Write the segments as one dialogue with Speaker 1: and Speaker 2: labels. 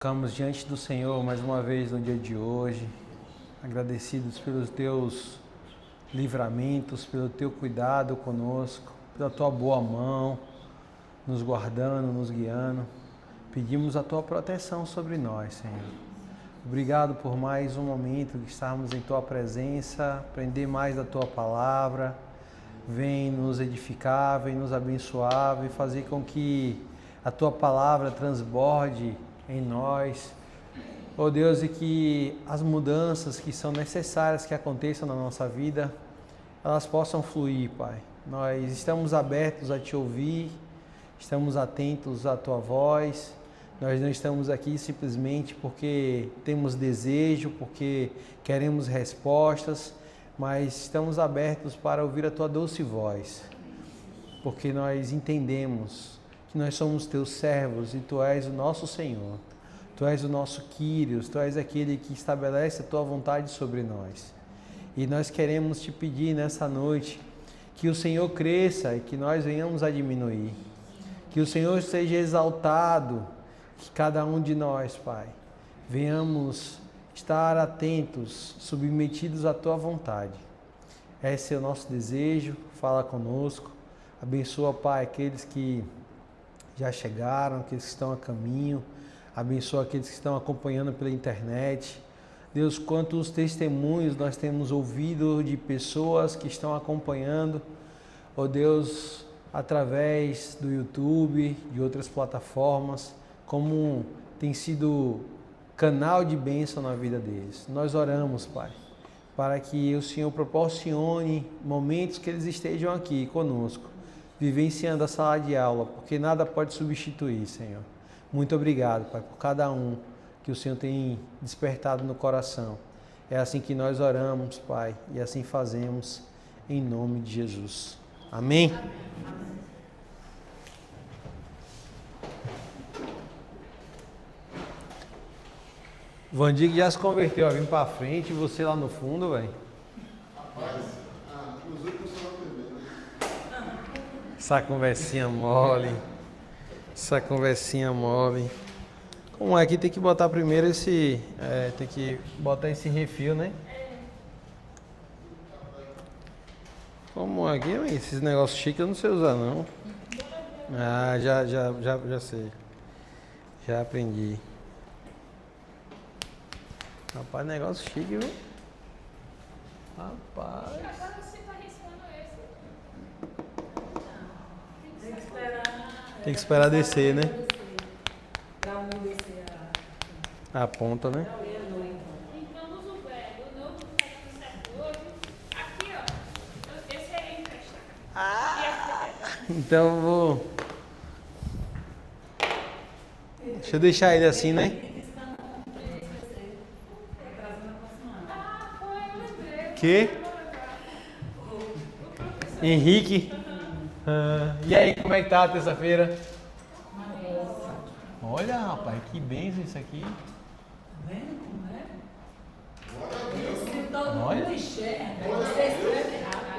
Speaker 1: Ficamos diante do Senhor mais uma vez no dia de hoje, agradecidos pelos teus livramentos, pelo teu cuidado conosco, pela tua boa mão, nos guardando, nos guiando. Pedimos a tua proteção sobre nós, Senhor. Obrigado por mais um momento que estarmos em tua presença, aprender mais da tua palavra. Vem nos edificar, vem nos abençoar, vem fazer com que a tua palavra transborde em nós, ó Deus, e que as mudanças que são necessárias que aconteçam na nossa vida, elas possam fluir, Pai. Nós estamos abertos a Te ouvir, estamos atentos à Tua voz, nós não estamos aqui simplesmente porque temos desejo, porque queremos respostas, mas estamos abertos para ouvir a Tua doce voz, porque nós entendemos que nós somos Teus servos e Tu és o nosso Senhor. Tu és o nosso Quírios, Tu és aquele que estabelece a Tua vontade sobre nós. E nós queremos Te pedir nessa noite que o Senhor cresça e que nós venhamos a diminuir. Que o Senhor seja exaltado, que cada um de nós, Pai, venhamos estar atentos, submetidos à Tua vontade. Esse é o nosso desejo, fala conosco. Abençoa, Pai, aqueles que já chegaram, aqueles que estão a caminho, abençoa aqueles que estão acompanhando pela internet. Deus, quantos testemunhos nós temos ouvido de pessoas que estão acompanhando, ó Deus, através do YouTube, de outras plataformas, como tem sido canal de bênção na vida deles. Nós oramos, Pai, para que o Senhor proporcione momentos que eles estejam aqui conosco, vivenciando a sala de aula, porque nada pode substituir, Senhor. Muito obrigado, Pai, por cada um que o Senhor tem despertado no coração. É assim que nós oramos, Pai, e assim fazemos, em nome de Jesus. Amém? Vandir já se converteu, ó, vim pra frente e você lá no fundo, velho.
Speaker 2: Rapaz, inclusive o senhor primeiro.
Speaker 1: Essa conversinha mole. Essa conversinha mole. Como é que tem que botar primeiro esse... tem que botar esse refil, né? Como é que esses negócios chiques eu não sei usar, não. Ah, já sei. Já aprendi. Rapaz, negócio chique, viu? Rapaz.
Speaker 3: Agora você tá riscando esse.
Speaker 1: Tem que esperar descer, né?
Speaker 4: Pra umedecer
Speaker 1: A ponta, né?
Speaker 3: Então usa o velho, o novo que tá dando certo hoje. Aqui, ó. Esse aí é emprestado.
Speaker 1: Então eu vou... Deixa eu deixar ele assim, né? Que? Henrique. E aí, como é que tá a terça-feira? Olha, rapaz, que benção isso aqui. Olha.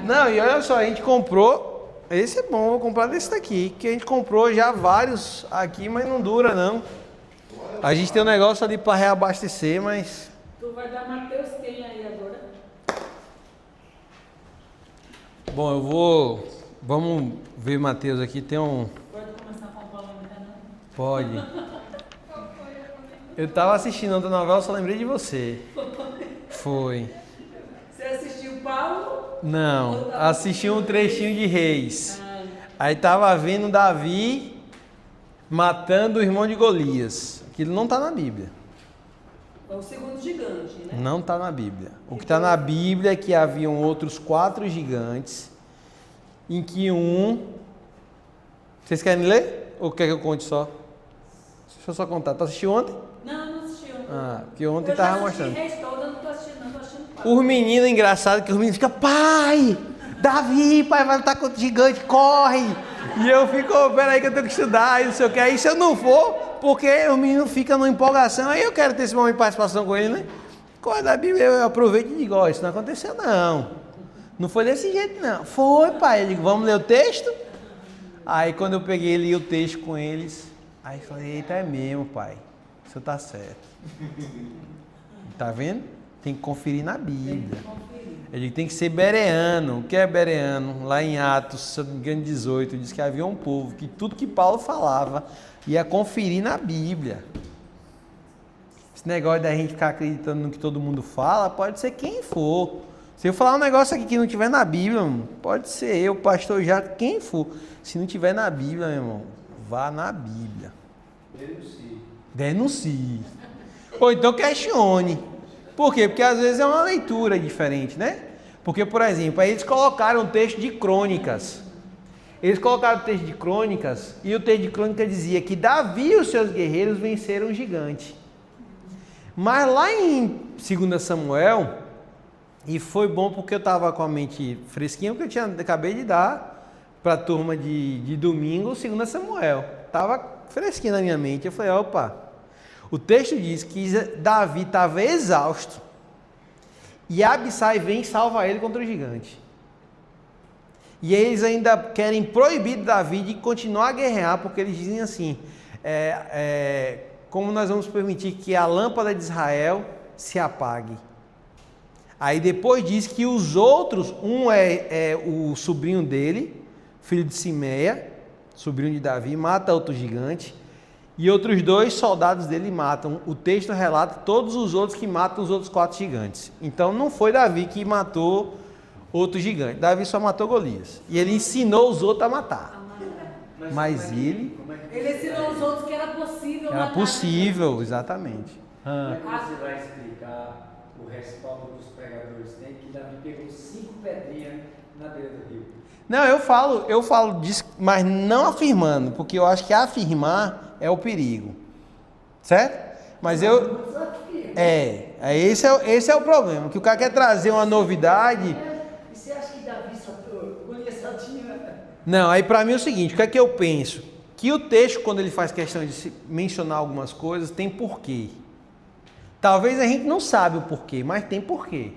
Speaker 1: Não, e olha só, a gente comprou. Esse é bom, vou comprar desse daqui. Que a gente comprou já vários aqui, mas não dura não. A gente tem um negócio ali para reabastecer, mas...
Speaker 4: Tu vai dar Mateus quem aí agora?
Speaker 1: Bom, eu vou... Vamos ver, Mateus, aqui tem um...
Speaker 4: Pode começar com a polêmica, não?
Speaker 1: Pode. Eu tava assistindo outra novela, só lembrei de você. Foi.
Speaker 4: Você assistiu Paulo?
Speaker 1: Não, assisti um trechinho de Reis. Aí tava vendo Davi matando o irmão de Golias. Aquilo não tá na Bíblia.
Speaker 4: É o segundo gigante, né?
Speaker 1: Não tá na Bíblia. O que tá na Bíblia é que haviam outros 4 gigantes, em que Vocês querem ler? Ou quer que eu conte só? Deixa eu só contar. Tu assistiu ontem?
Speaker 4: Não assisti ontem.
Speaker 1: Ah, porque ontem tava mostrando.
Speaker 4: Eu já assisti Reis toda, não tô assistindo não, tô assistindo Paulo.
Speaker 1: Os meninos, engraçado que os meninos ficam, pai, Davi, pai, vai lutar contra o gigante, corre. E eu fico, peraí que eu tenho que estudar, e não sei o que. Aí se eu não for, porque o menino fica numa empolgação, aí eu quero ter esse momento de participação com ele, né? Quando a Bíblia eu aproveito e digo, ó, isso não aconteceu não. Não foi desse jeito não. Foi, pai. Eu digo, vamos ler o texto? Aí quando eu peguei e li o texto com eles, aí falei, eita, é mesmo, pai. Você tá certo. Tá vendo? Tem que conferir na
Speaker 4: Tem
Speaker 1: Bíblia.
Speaker 4: que conferir.
Speaker 1: Ele tem que ser bereano. O que é bereano? Lá em Atos, se eu não me engano, 18, diz que havia um povo que tudo que Paulo falava ia conferir na Bíblia. Esse negócio da gente ficar acreditando no que todo mundo fala, pode ser quem for. Se eu falar um negócio aqui que não tiver na Bíblia, pode ser eu, pastor Jato, quem for. Se não tiver na Bíblia, meu irmão, vá na Bíblia. Denuncie. Ou então questione. Por quê? Porque às vezes é uma leitura diferente, né? Porque, por exemplo, aí eles colocaram o texto de Crônicas. Eles colocaram o texto de Crônicas e o texto de Crônicas dizia que Davi e os seus guerreiros venceram o gigante. Mas lá em 2 Samuel, e foi bom porque eu estava com a mente fresquinha, porque acabei de dar para a turma de domingo 2 Samuel. Estava fresquinho na minha mente. Eu falei, opa, o texto diz que Davi estava exausto e Abissai vem e salva ele contra o gigante. E eles ainda querem proibir Davi de continuar a guerrear, porque eles dizem assim, como nós vamos permitir que a lâmpada de Israel se apague? Aí depois diz que os outros, um é o sobrinho dele, filho de Simeia, sobrinho de Davi, mata outro gigante, e outros 2 soldados dele matam. O texto relata todos os outros que matam os outros 4 gigantes. Então não foi Davi que matou outro gigante. Davi só matou Golias. E ele ensinou os outros a matar. Mas ele...
Speaker 4: Ele ensinou os outros que era possível.
Speaker 1: Era possível, exatamente.
Speaker 5: Como é que você vai explicar o respaldo dos pregadores? Tem que Davi pegou 5 pedrinhas na beira do rio.
Speaker 1: Não, eu falo disso, mas não afirmando, porque eu acho que afirmar é o perigo. Certo? Mas esse é o problema, que o cara quer trazer uma novidade.
Speaker 5: E você acha que Davi Golias só tinha...
Speaker 1: Não, aí para mim é o seguinte, o que é que eu penso? Que o texto, quando ele faz questão de mencionar algumas coisas, tem porquê. Talvez a gente não sabe o porquê, mas tem porquê.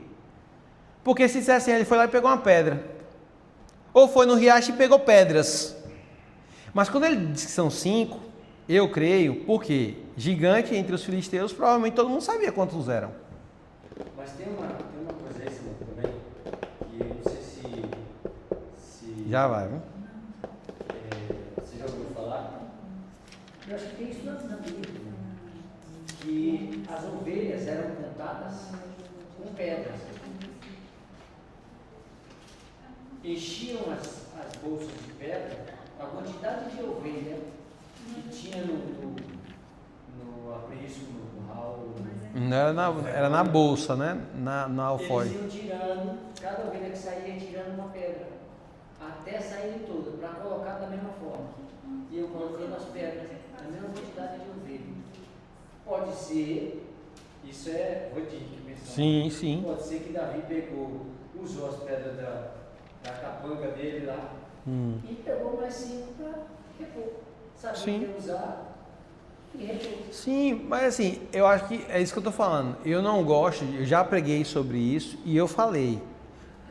Speaker 1: Porque se disser assim, ele foi lá e pegou uma pedra. Ou foi no riacho e pegou pedras. Mas quando ele diz que são 5, eu creio, porque gigante entre os filisteus, provavelmente todo mundo sabia quantos eram.
Speaker 5: Mas tem uma coisa aí, Simão, também, que eu não sei se
Speaker 1: Já vai, viu?
Speaker 5: você já ouviu falar? Eu acho que tem isso na Bíblia, que as ovelhas eram contadas com pedras. Enchiam as bolsas de pedra, a quantidade de ovelha que tinha no aprisco, no ralo.
Speaker 1: Não era na bolsa, né? Na alforje.
Speaker 5: Eles iam tirando, cada ovelha que saía ia tirando uma pedra, até sair toda, para colocar da mesma forma. E eu colocando as pedras, a mesma quantidade de ovelha. Pode ser, isso é rodízio que mencionou.
Speaker 1: Sim.
Speaker 5: Pode ser que Davi usou as pedras da capanga dele lá e pegou mais 5 para repor. Sabia que ia usar e repor.
Speaker 1: Sim, mas assim, eu acho que é isso que eu estou falando. Eu não gosto, eu já preguei sobre isso e eu falei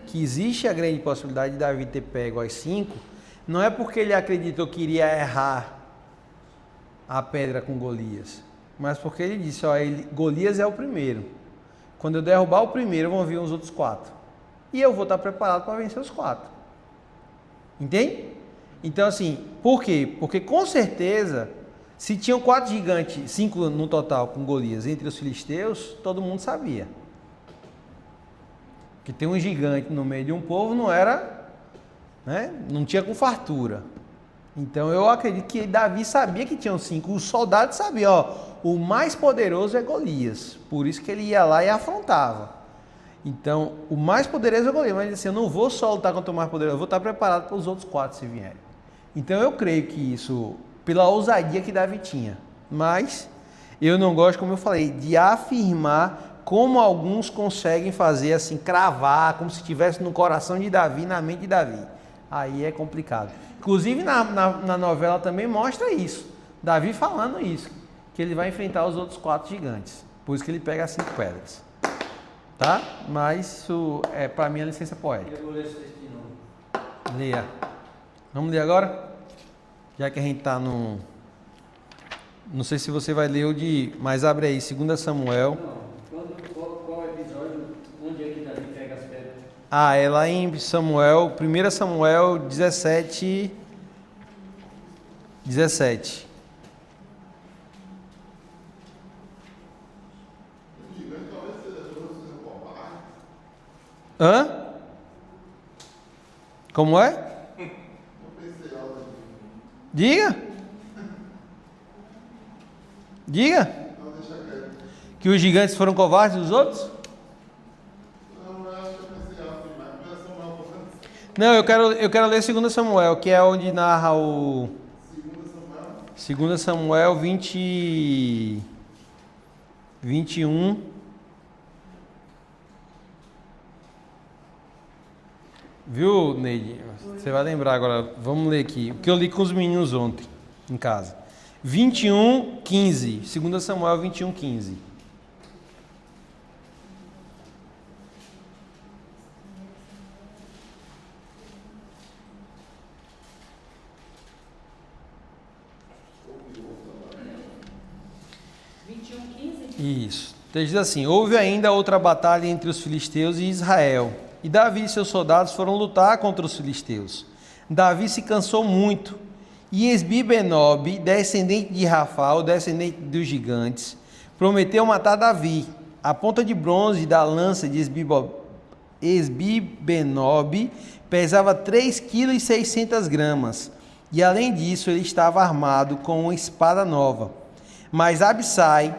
Speaker 1: que existe a grande possibilidade de Davi ter pego as 5, não é porque ele acreditou que iria errar a pedra com Golias, mas porque ele disse, Golias é o primeiro. Quando eu derrubar o primeiro, vão vir os outros 4. E eu vou estar preparado para vencer os 4. Entende? Então assim, por quê? Porque com certeza, se tinham 4 gigantes, 5 no total com Golias entre os filisteus, todo mundo sabia. Que tem um gigante no meio de um povo não era, né? Não tinha com fartura. Então eu acredito que Davi sabia que tinham 5. Os soldados sabiam, o mais poderoso é Golias. Por isso que ele ia lá e afrontava. Então, o mais poderoso é Golias, mas ele disse, eu não vou só lutar contra o mais poderoso, eu vou estar preparado para os outros 4 se vierem. Então eu creio que isso, pela ousadia que Davi tinha, mas eu não gosto, como eu falei, de afirmar como alguns conseguem fazer assim, cravar, como se estivesse no coração de Davi, na mente de Davi. Aí é complicado. Inclusive na novela também mostra isso, Davi falando isso, que ele vai enfrentar os outros 4 gigantes, por isso que ele pega as 5 pedras. Tá? Mas isso é para mim a licença poética.
Speaker 5: Eu vou ler esse texto de novo.
Speaker 1: Leia. Vamos ler agora? Já que a gente está Não sei se você vai ler o de... Mas abre aí, 2 Samuel.
Speaker 5: Qual episódio? Onde é que Davi pega as pedras?
Speaker 1: Ah, é lá em Samuel, 1 Samuel 17.
Speaker 2: Os gigantes talvez sejam covardes.
Speaker 1: Hã? Como é?
Speaker 2: Eu pensei algo assim.
Speaker 1: Diga. Diga.
Speaker 2: Não, deixa quieto.
Speaker 1: Que os gigantes foram covardes dos outros?
Speaker 2: Não, eu acho que eu pensei algo demais. Primeiro Samuel contando.
Speaker 1: Não, eu quero ler 2 Samuel, que é onde narra o...
Speaker 2: Segundo
Speaker 1: 2
Speaker 2: Samuel.
Speaker 1: Samuel 20... 21. Viu, Neide? Você vai lembrar agora. Vamos ler aqui. O que eu li com os meninos ontem, em casa. 21, 15. 2 Samuel 21, 15. Isso. Então diz assim: houve ainda outra batalha entre os filisteus e Israel. E Davi e seus soldados foram lutar contra os filisteus. Davi se cansou muito. E Esbi-Benob, descendente de Rafa, descendente dos gigantes, prometeu matar Davi. A ponta de bronze da lança de Esbi-Benob pesava 3,6 kg. E além disso, ele estava armado com uma espada nova. Mas Abissai,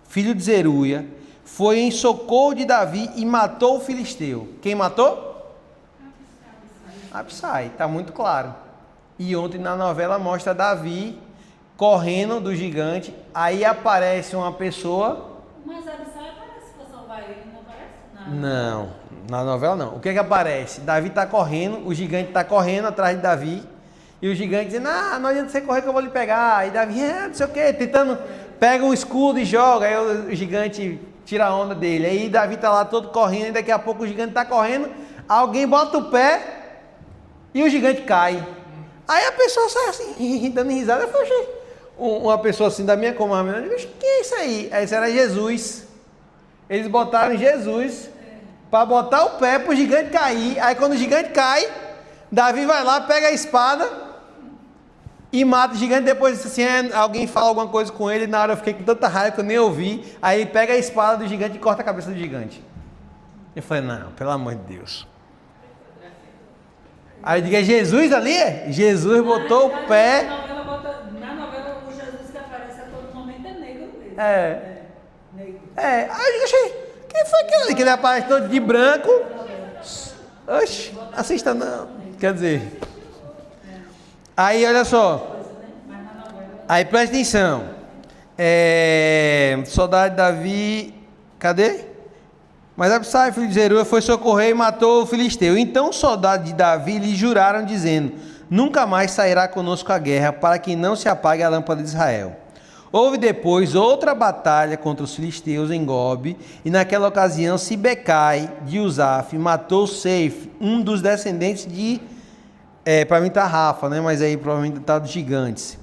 Speaker 1: filho de Zeruia, foi em socorro de Davi e matou o filisteu. Quem matou? Abissai, está muito claro. E ontem na novela mostra Davi correndo do gigante, aí aparece uma pessoa...
Speaker 4: Mas a Abissai parece que só vai, não aparece?
Speaker 1: Não, na novela não. O que aparece? Davi está correndo, o gigante está correndo atrás de Davi, e o gigante dizendo, não adianta você correr que eu vou lhe pegar. E Davi, não sei o que, tentando, pega um escudo e joga, aí o gigante tira a onda dele. Aí Davi está lá todo correndo, e daqui a pouco o gigante está correndo, alguém bota o pé e o gigante cai. Aí a pessoa sai assim, dando risada. Eu falei, uma pessoa assim da minha comunidade, eu digo, quem é isso aí? Aí isso era Jesus. Eles botaram Jesus para botar o pé para o gigante cair. Aí quando o gigante cai, Davi vai lá, pega a espada e mata o gigante. Depois assim, alguém fala alguma coisa com ele. Na hora eu fiquei com tanta raiva que eu nem ouvi. Aí ele pega a espada do gigante e corta a cabeça do gigante. Eu falei, não, pelo amor de Deus. Aí eu digo, é Jesus ali? Jesus botou o pé.
Speaker 4: Na novela, o Jesus que aparece a todo momento é negro mesmo. Negro.
Speaker 1: Aí eu digo, achei, quem foi aquele ali? Que ele aparece todo de branco. Oxe, assista não. Quer dizer. Aí olha só. Aí presta atenção. Soldado de Davi. Cadê? Mas Abissai, filho de Zeruia, foi socorrer e matou o filisteu. Então os soldados de Davi lhe juraram, dizendo: nunca mais sairá conosco a guerra, para que não se apague a lâmpada de Israel. Houve depois outra batalha contra os filisteus em Gobe, e naquela ocasião Sibecai de Uzaf matou Seif, um dos descendentes de... para mim está Rafa, né? Mas aí provavelmente está dos gigantes.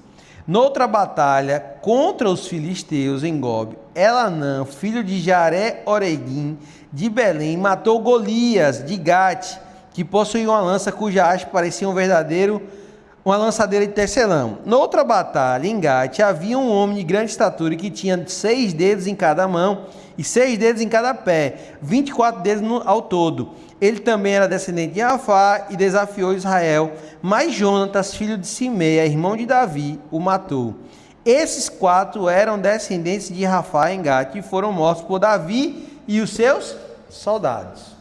Speaker 1: Noutra batalha contra os filisteus em Gobe, Elanã, filho de Jaré-Oreguim, de Belém, matou Golias, de Gate, que possuía uma lança cuja haste parecia uma lançadeira de tecelão. Noutra batalha, em Gate, havia um homem de grande estatura que tinha 6 dedos em cada mão e 6 dedos em cada pé, 24 dedos ao todo. Ele também era descendente de Rafá e desafiou Israel, mas Jonatas, filho de Simeia, irmão de Davi, o matou. Esses 4 eram descendentes de Rafá em Gate e foram mortos por Davi e os seus soldados.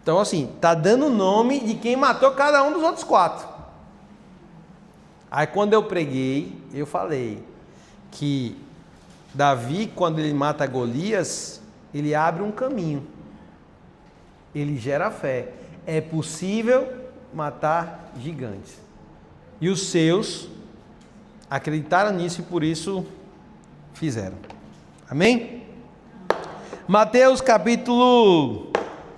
Speaker 1: Então, assim, está dando o nome de quem matou cada um dos outros 4. Aí, quando eu preguei, eu falei que Davi, quando ele mata Golias, ele abre um caminho. Ele gera fé. É possível matar gigantes. E os seus acreditaram nisso e por isso fizeram. Amém? Mateus capítulo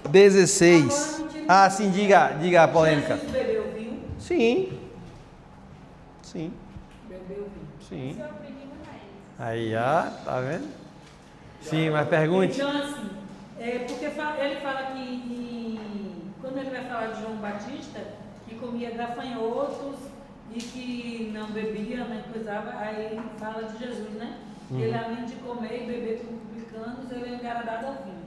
Speaker 1: 16. Ah, sim, diga a polêmica.
Speaker 4: Jesus bebeu vinho?
Speaker 1: Sim. Sim. Sim.
Speaker 3: Isso eu aprendi com eles.
Speaker 1: Aí, tá vendo? Sim, mas pergunte.
Speaker 4: Então, assim, porque ele fala que quando ele vai falar de João Batista, que comia gafanhotos e que não bebia, nem coisava, aí ele fala de Jesus, né? Que ele, além de comer e beber com publicanos, ele é engaradado ao vinho.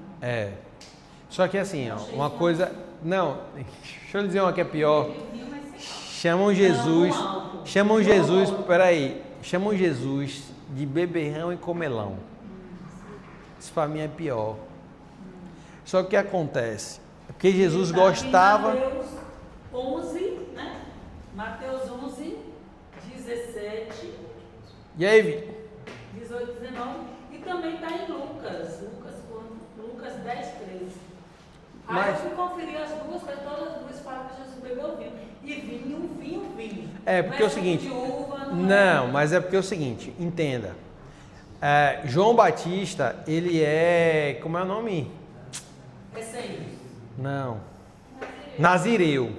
Speaker 1: Só que assim, ó, uma coisa... Não, deixa eu dizer uma que é pior. Chamam Jesus, chamam Jesus de beberrão e comelão. Isso para mim é pior. Só que o que acontece? Porque Jesus gostava...
Speaker 4: Mateus 11, né? Mateus 11, 17...
Speaker 1: E aí, Vi?
Speaker 4: 18, 19, e também está em Lucas 10, 13. Aí eu fui conferir as duas, porque todas as duas falam que Jesus bebeu vinho. E vinho.
Speaker 1: Porque é o seguinte... Não, mas é porque é o seguinte, entenda. João Batista, ele é... Como é o nome? Não. Nazireu.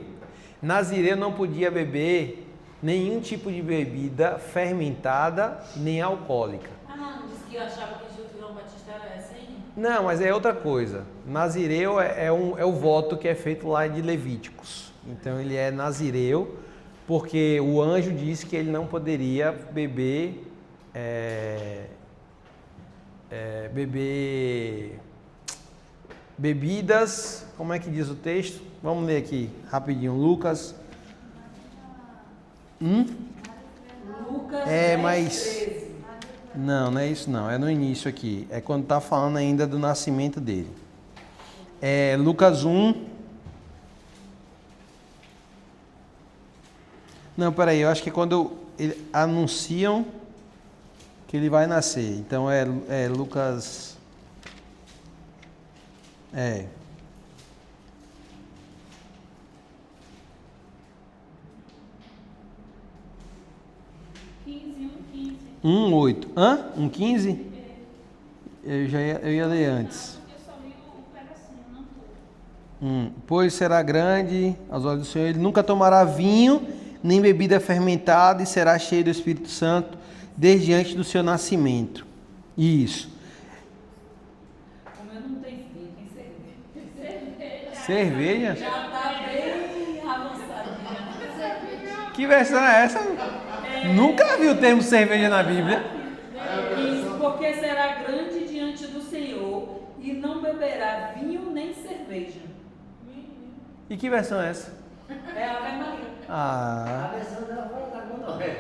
Speaker 1: Nazireu não podia beber nenhum tipo de bebida fermentada nem alcoólica.
Speaker 4: Não disse que eu achava que João Batista era assim?
Speaker 1: Não, mas é outra coisa. Nazireu é o voto que é feito lá de Levíticos. Então ele é nazireu porque o anjo disse que ele não poderia beber bebidas. Como é que diz o texto? Vamos ler aqui rapidinho. Lucas.
Speaker 4: Lucas 10, 13.
Speaker 1: Não é isso não. É no início aqui. É quando está falando ainda do nascimento dele. Lucas 1. Não, peraí. Eu acho que é quando anunciam que ele vai nascer. Então é Lucas... 1:8. 1:15? Eu ia ler antes.
Speaker 3: Eu só li o pedacinho, não todo.
Speaker 1: Pois será grande aos olhos do Senhor, ele nunca tomará vinho, nem bebida fermentada, e será cheio do Espírito Santo desde antes do seu nascimento. Isso.
Speaker 4: O meu não tem vinho, tem cerveja.
Speaker 1: Cerveja?
Speaker 4: Já está bem avançadinha.
Speaker 1: Que versão é essa? Nunca vi o termo cerveja na Bíblia.
Speaker 4: Porque será grande diante do Senhor e não beberá vinho nem cerveja.
Speaker 1: E que versão é essa?
Speaker 4: É a Ave Maria.
Speaker 5: A versão dela fora da Gonorreia.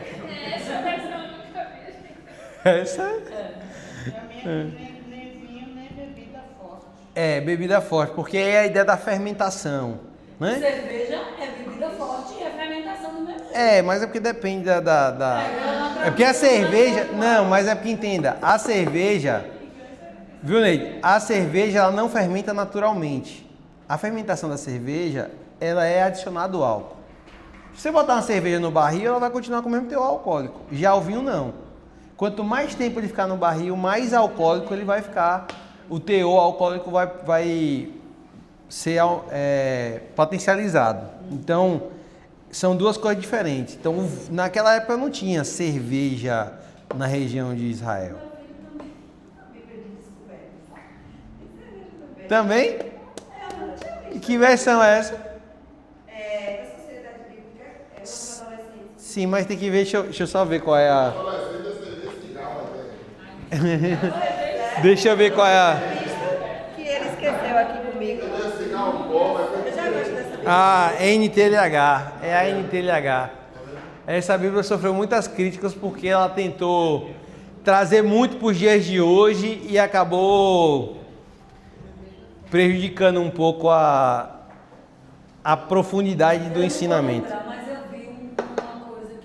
Speaker 3: Essa versão eu nunca vi.
Speaker 1: Essa?
Speaker 2: Nem vinho, nem bebida forte.
Speaker 1: Bebida forte, porque é a ideia da fermentação, né?
Speaker 4: Cerveja é bebida forte e é fermentação do mesmo.
Speaker 1: Mas é porque depende É porque a cerveja... Não, mas é porque entenda, a cerveja... Viu, Neide? A cerveja, ela não fermenta naturalmente. A fermentação da cerveja, ela é adicionada ao álcool. Se você botar uma cerveja no barril, ela vai continuar com o mesmo teor alcoólico. Já o vinho, não. Quanto mais tempo ele ficar no barril, mais alcoólico ele vai ficar. O teor alcoólico vai ser potencializado. Então, são duas coisas diferentes. Então, naquela época não tinha cerveja na região de Israel. Também? E que versão é essa?
Speaker 6: Da Sociedade Bíblica, é uma adolescente.
Speaker 1: Sim, mas tem que ver, deixa eu só ver qual é a... Deixa eu ver qual é a...
Speaker 6: Que ele esqueceu aqui comigo. Eu já gosto dessa Bíblia.
Speaker 1: NTLH. É a NTLH. Essa Bíblia sofreu muitas críticas porque ela tentou trazer muito para os dias de hoje e acabou prejudicando um pouco a profundidade do ensinamento.
Speaker 4: Mas eu vi uma coisa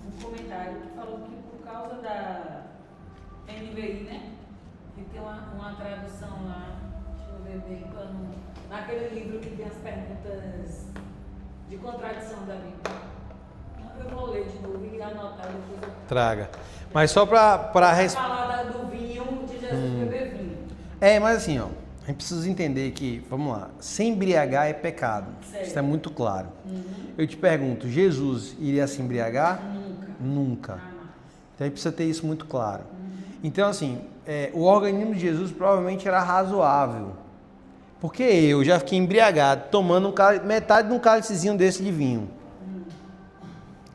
Speaker 4: um comentário que falou que por causa da NVI, né? Que tem uma tradução lá, deixa eu ver bem, naquele livro que tem as perguntas de contradição da Bíblia. Eu vou ler de novo e anotar depois.
Speaker 1: Traga. Mas só para
Speaker 4: falar do vinho, de Jesus beber vinho.
Speaker 1: Mas assim, ó, a gente precisa entender que, vamos lá, se embriagar é pecado.
Speaker 4: Certo.
Speaker 1: Isso é muito claro. Eu te pergunto, Jesus iria se embriagar?
Speaker 4: Nunca.
Speaker 1: Nunca. Então a gente precisa ter isso muito claro. Então, assim, o organismo de Jesus provavelmente era razoável. Porque eu já fiquei embriagado, tomando metade de um cálicezinho desse de vinho.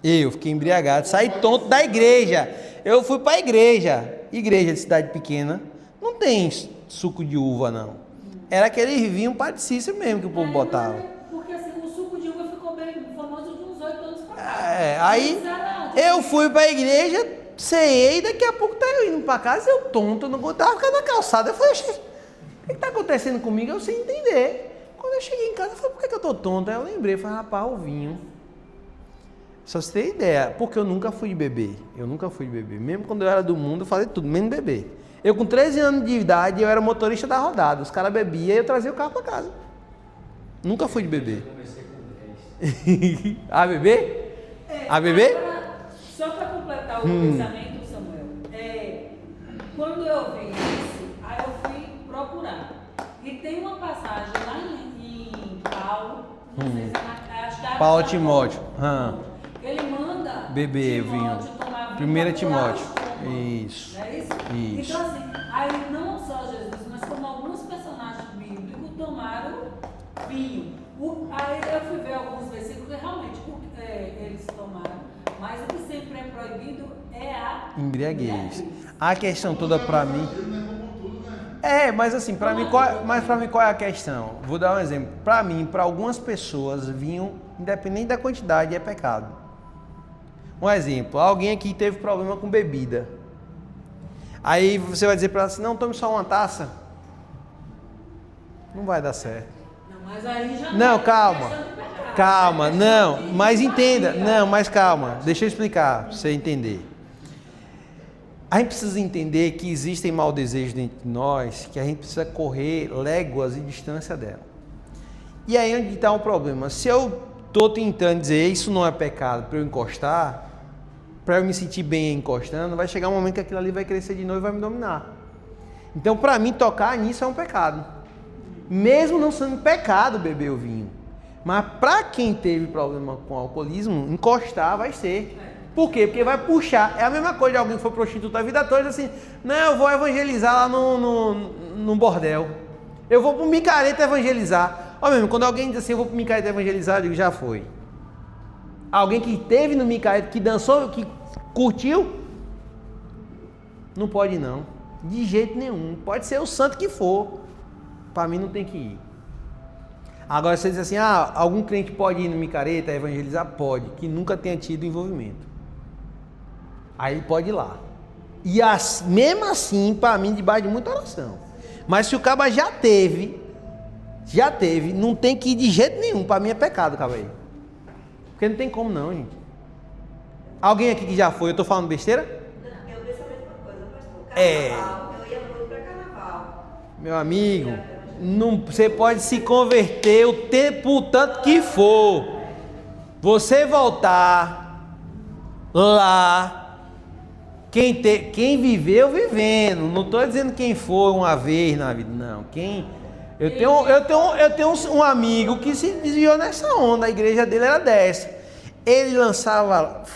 Speaker 1: Eu fiquei embriagado, saí tonto da igreja. Eu fui para a igreja de cidade pequena, não tem suco de uva, não. Era aquele vinho paticício mesmo que o povo botava.
Speaker 4: Porque assim, o suco de uva ficou bem famoso de uns 8 anos pra cá.
Speaker 1: Aí eu fui para a igreja, ceiei, daqui a pouco tá eu indo para casa, eu tonto, não tava ficando na calçada. Eu falei, o que está acontecendo comigo? Eu sem entender. Quando eu cheguei em casa, eu falei, por que eu tô tonto? Aí eu lembrei, falei, rapaz, o vinho. Só você ter ideia, porque eu nunca fui de beber. Mesmo quando eu era do mundo, eu fazia tudo, menos beber. Eu com 13 anos de idade, eu era motorista da rodada. Os caras bebiam e eu trazia o carro para casa. Nunca fui de beber. A beber? A beber?
Speaker 4: Agora, só para completar o pensamento, Samuel, quando eu vi isso, aí eu fui procurar. E tem uma passagem lá em Paulo, não sei se é acho que é
Speaker 1: Paulo Timóteo.
Speaker 4: Ele manda
Speaker 1: beber vinho.
Speaker 4: Tomar
Speaker 1: 1 Timóteo.
Speaker 4: Isso. Não é isso?
Speaker 1: Isso.
Speaker 4: Então assim, aí não só Jesus, mas como alguns personagens bíblicos tomaram vinho. Aí eu fui ver alguns versículos e realmente eles tomaram. Mas o que sempre é proibido é a
Speaker 1: embriaguez. A questão toda para mim... mas assim, para mim, qual é a questão? Vou dar um exemplo. Para mim, para algumas pessoas, vinho, independente da quantidade, é pecado. Um exemplo, alguém aqui teve problema com bebida. Aí você vai dizer para ela assim, não, tome só uma taça. Não vai dar certo.
Speaker 4: Não, mas aí já
Speaker 1: não, calma, não, mas entenda, não, mas calma, deixa eu explicar, para você entender. A gente precisa entender que existem mau desejos dentro de nós, que a gente precisa correr léguas de distância dela. E aí onde está o problema? Se eu estou tentando dizer isso não é pecado para eu encostar, para eu me sentir bem encostando, vai chegar um momento que aquilo ali vai crescer de novo e vai me dominar. Então, para mim, tocar nisso é um pecado. Mesmo não sendo pecado beber o vinho. Mas para quem teve problema com alcoolismo, encostar vai ser. Por quê? Porque vai puxar. É a mesma coisa de alguém que foi prostituta a vida toda, assim, não, eu vou evangelizar lá no bordel. Eu vou pro micareta evangelizar. Ó mesmo, quando alguém diz assim, eu vou pro micareta evangelizar, eu digo, já foi. Alguém que teve no micareta, que dançou, que curtiu, não pode não. De jeito nenhum. Pode ser o santo que for. Para mim não tem que ir. Agora você diz assim, algum crente pode ir no micareta evangelizar? Pode, que nunca tenha tido envolvimento. Aí pode ir lá. E mesmo assim, para mim, debaixo de muita oração. Mas se o caba já teve, não tem que ir de jeito nenhum. Para mim é pecado, caba aí. Porque não tem como não, gente. Alguém aqui que já foi, eu estou falando besteira?
Speaker 6: Não, eu penso a mesma coisa, pastor. Carnaval, eu ia muito para carnaval.
Speaker 1: Meu amigo, você pode se converter o tempo tanto que for. Você voltar lá, quem viveu, vivendo. Não estou dizendo quem foi uma vez na vida, não. Eu tenho um amigo que se desviou nessa onda, a igreja dele era dessa. Ele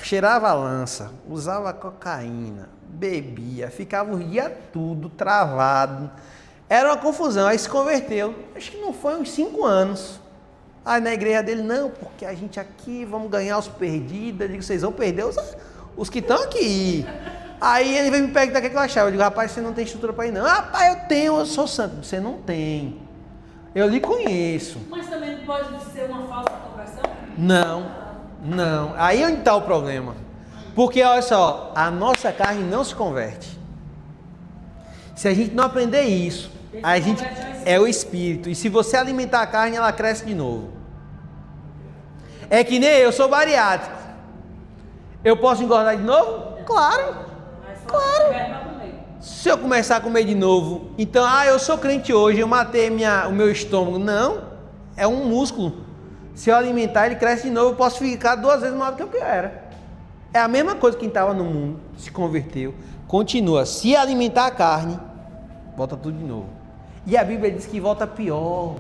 Speaker 1: cheirava lança, usava cocaína, bebia, ficava o dia tudo travado. Era uma confusão, aí se converteu. Acho que não foi uns 5 anos. Aí na igreja dele, não, porque a gente aqui vamos ganhar os perdidos. Eu digo, vocês vão perder os que estão aqui. Aí ele veio me perguntar o que eu achava. Eu digo, rapaz, você não tem estrutura para ir não. Rapaz, eu sou santo. Você não tem. Eu lhe conheço.
Speaker 4: Mas também pode ser uma falsa conversão?
Speaker 1: Não. Aí onde está o problema? Porque, olha só, a nossa carne não se converte. Se a gente não aprender isso, a gente é o espírito. E se você alimentar a carne, ela cresce de novo. É que nem eu sou bariátrico. Eu posso engordar de novo? Claro. Se eu começar a comer de novo, então, eu sou crente hoje, eu matei o meu estômago. Não, é um músculo. Se eu alimentar, ele cresce de novo, eu posso ficar 2 vezes maior do que eu era. É a mesma coisa que quem estava no mundo, se converteu, continua. Se alimentar a carne, volta tudo de novo. E a Bíblia diz que volta pior,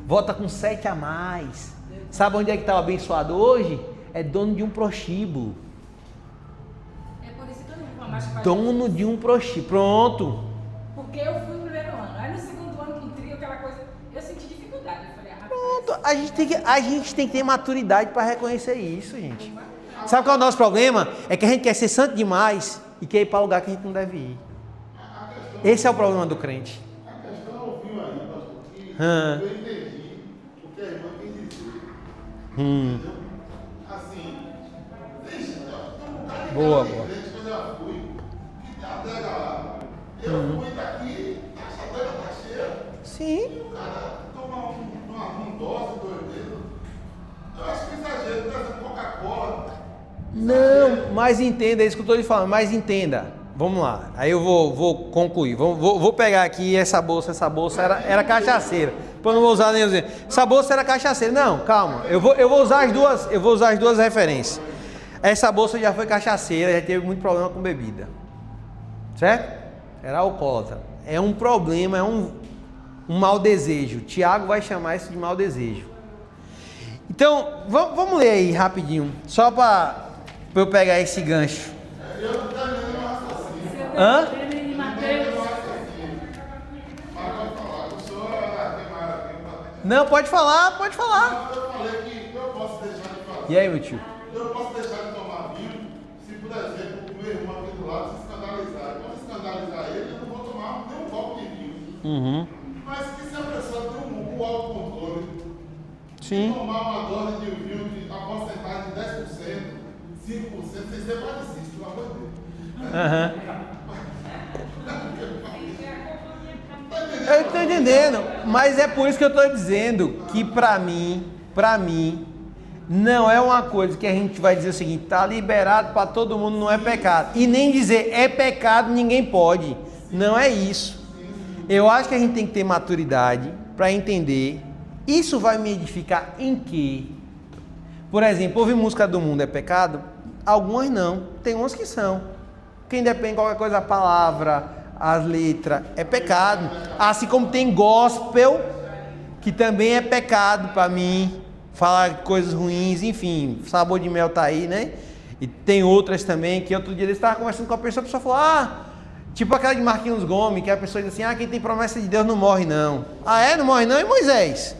Speaker 1: volta com 7 a mais. Sabe onde é que está o abençoado hoje? É dono de um prostíbulo. dono de um prostíbulo. Pronto.
Speaker 4: Porque eu fui no primeiro ano. Aí no segundo ano, com trio, aquela coisa, eu senti dificuldade. Eu falei, rapaz.
Speaker 1: Pronto. A gente tem que ter maturidade para reconhecer isso, gente. Sabe qual é o nosso problema? É que a gente quer ser santo demais e quer ir para lugar que a gente não deve ir. Esse é o problema do crente.
Speaker 2: A questão ouviu aí, pastor, que eu entendi o que a irmã quis dizer. Entendeu? Assim, deixa, tem um bocado de
Speaker 1: Boa.
Speaker 2: crente que eu já fui, que adega lá. Eu fui daqui, a chateira tá cheia.
Speaker 1: Sim.
Speaker 2: E o cara toma um dose, 2 dedos. Eu acho que exagero, por exemplo, Coca-Cola.
Speaker 1: Não, mas entenda, é isso que eu estou lhe falando, mas entenda. Vamos lá, aí eu vou concluir. Vou pegar aqui essa bolsa era cachaceira. Para não usar nem dizer. Essa bolsa era cachaceira. Não, calma. Eu vou usar as duas referências. Essa bolsa já foi cachaceira, já teve muito problema com bebida. Certo? Era alcoólatra. É um problema, é um mau desejo. Tiago vai chamar isso de mau desejo. Então, vamos ler aí rapidinho, só para eu pegar esse gancho. Hã? Não, pode falar.
Speaker 2: Eu falei que eu posso deixar de fazer.
Speaker 1: E aí, meu tio?
Speaker 2: Eu posso deixar de tomar vinho se, por exemplo, o meu irmão aqui do lado se escandalizar. Quando escandalizar ele, eu não vou tomar nenhum copo de vinho. Mas que se a pessoa tem um autocontrole,
Speaker 1: Sim.
Speaker 2: tomar uma dose de vinho de a porcentagem de 10%, 5%, sem ser padecido, pelo amor de Deus.
Speaker 1: Eu estou entendendo, mas é por isso que eu estou dizendo que para mim, não é uma coisa que a gente vai dizer o seguinte, tá liberado para todo mundo, não é pecado. E nem dizer é pecado, ninguém pode. Não é isso. Eu acho que a gente tem que ter maturidade para entender. Isso vai me edificar em quê? Por exemplo, ouvir música do mundo é pecado? Algumas não, tem umas que são. Quem depende de qualquer coisa, a palavra, as letras, é pecado. Assim como tem gospel, que também é pecado para mim, falar coisas ruins, enfim, Sabor de Mel tá aí, né? E tem outras também, que outro dia eu estava conversando com a pessoa falou, tipo aquela de Marquinhos Gomes, que a pessoa diz assim, quem tem promessa de Deus não morre não. Não morre não? E Moisés?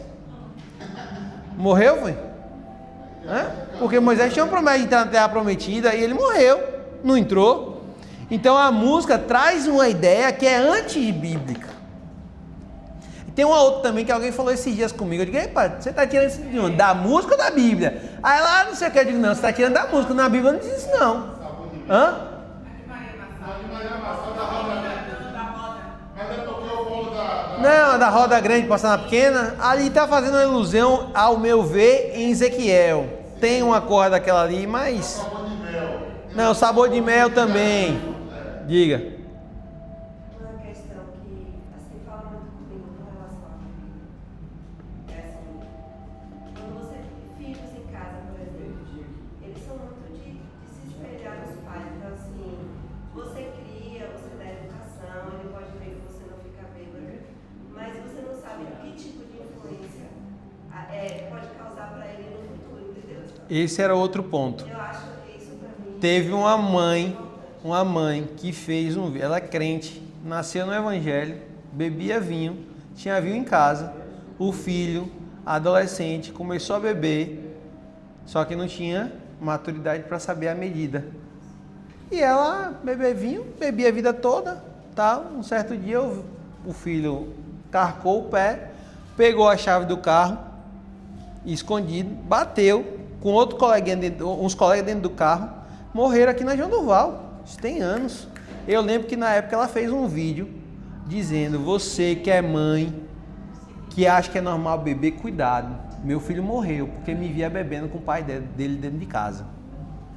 Speaker 1: Morreu, foi? Porque Moisés tinha uma promessa de entrar na terra prometida e ele morreu, não entrou. Então a música traz uma ideia que é antibíblica. E tem uma outra também que alguém falou esses dias comigo. Eu digo, pai, você está tirando isso de onde? Da música ou da Bíblia? Aí lá não sei o que, eu digo, não, você está tirando da música, na Bíblia não diz isso não. Não, da roda grande passar na pequena. Ali está fazendo uma ilusão, ao meu ver, em Ezequiel. Tem uma corda daquela ali, mas... Não, Sabor de Mel também. Diga.
Speaker 6: Uma questão que, assim, fala muito comigo com relação à bebida. É assim, quando você tem filhos em casa, por exemplo, eles são muito de se espelhar nos pais. Então, assim, você cria, você dá educação, ele pode ver que você não fica bêbado, mas você não sabe que tipo de influência pode causar para ele no futuro, entendeu?
Speaker 1: Esse era outro ponto.
Speaker 6: Eu acho que isso para mim...
Speaker 1: Teve uma mãe que fez ela é crente, nasceu no evangelho, bebia vinho, tinha vinho em casa, o filho, adolescente, começou a beber, só que não tinha maturidade para saber a medida. E ela bebia vinho, bebia a vida toda, tal. Um certo dia o filho carcou o pé, pegou a chave do carro, escondido, bateu com outro coleguinha uns colegas dentro do carro, morreram aqui na João Durval. Isso tem anos. Eu lembro que na época ela fez um vídeo dizendo, você que é mãe, que acha que é normal beber, cuidado. Meu filho morreu porque me via bebendo com o pai dele dentro de casa.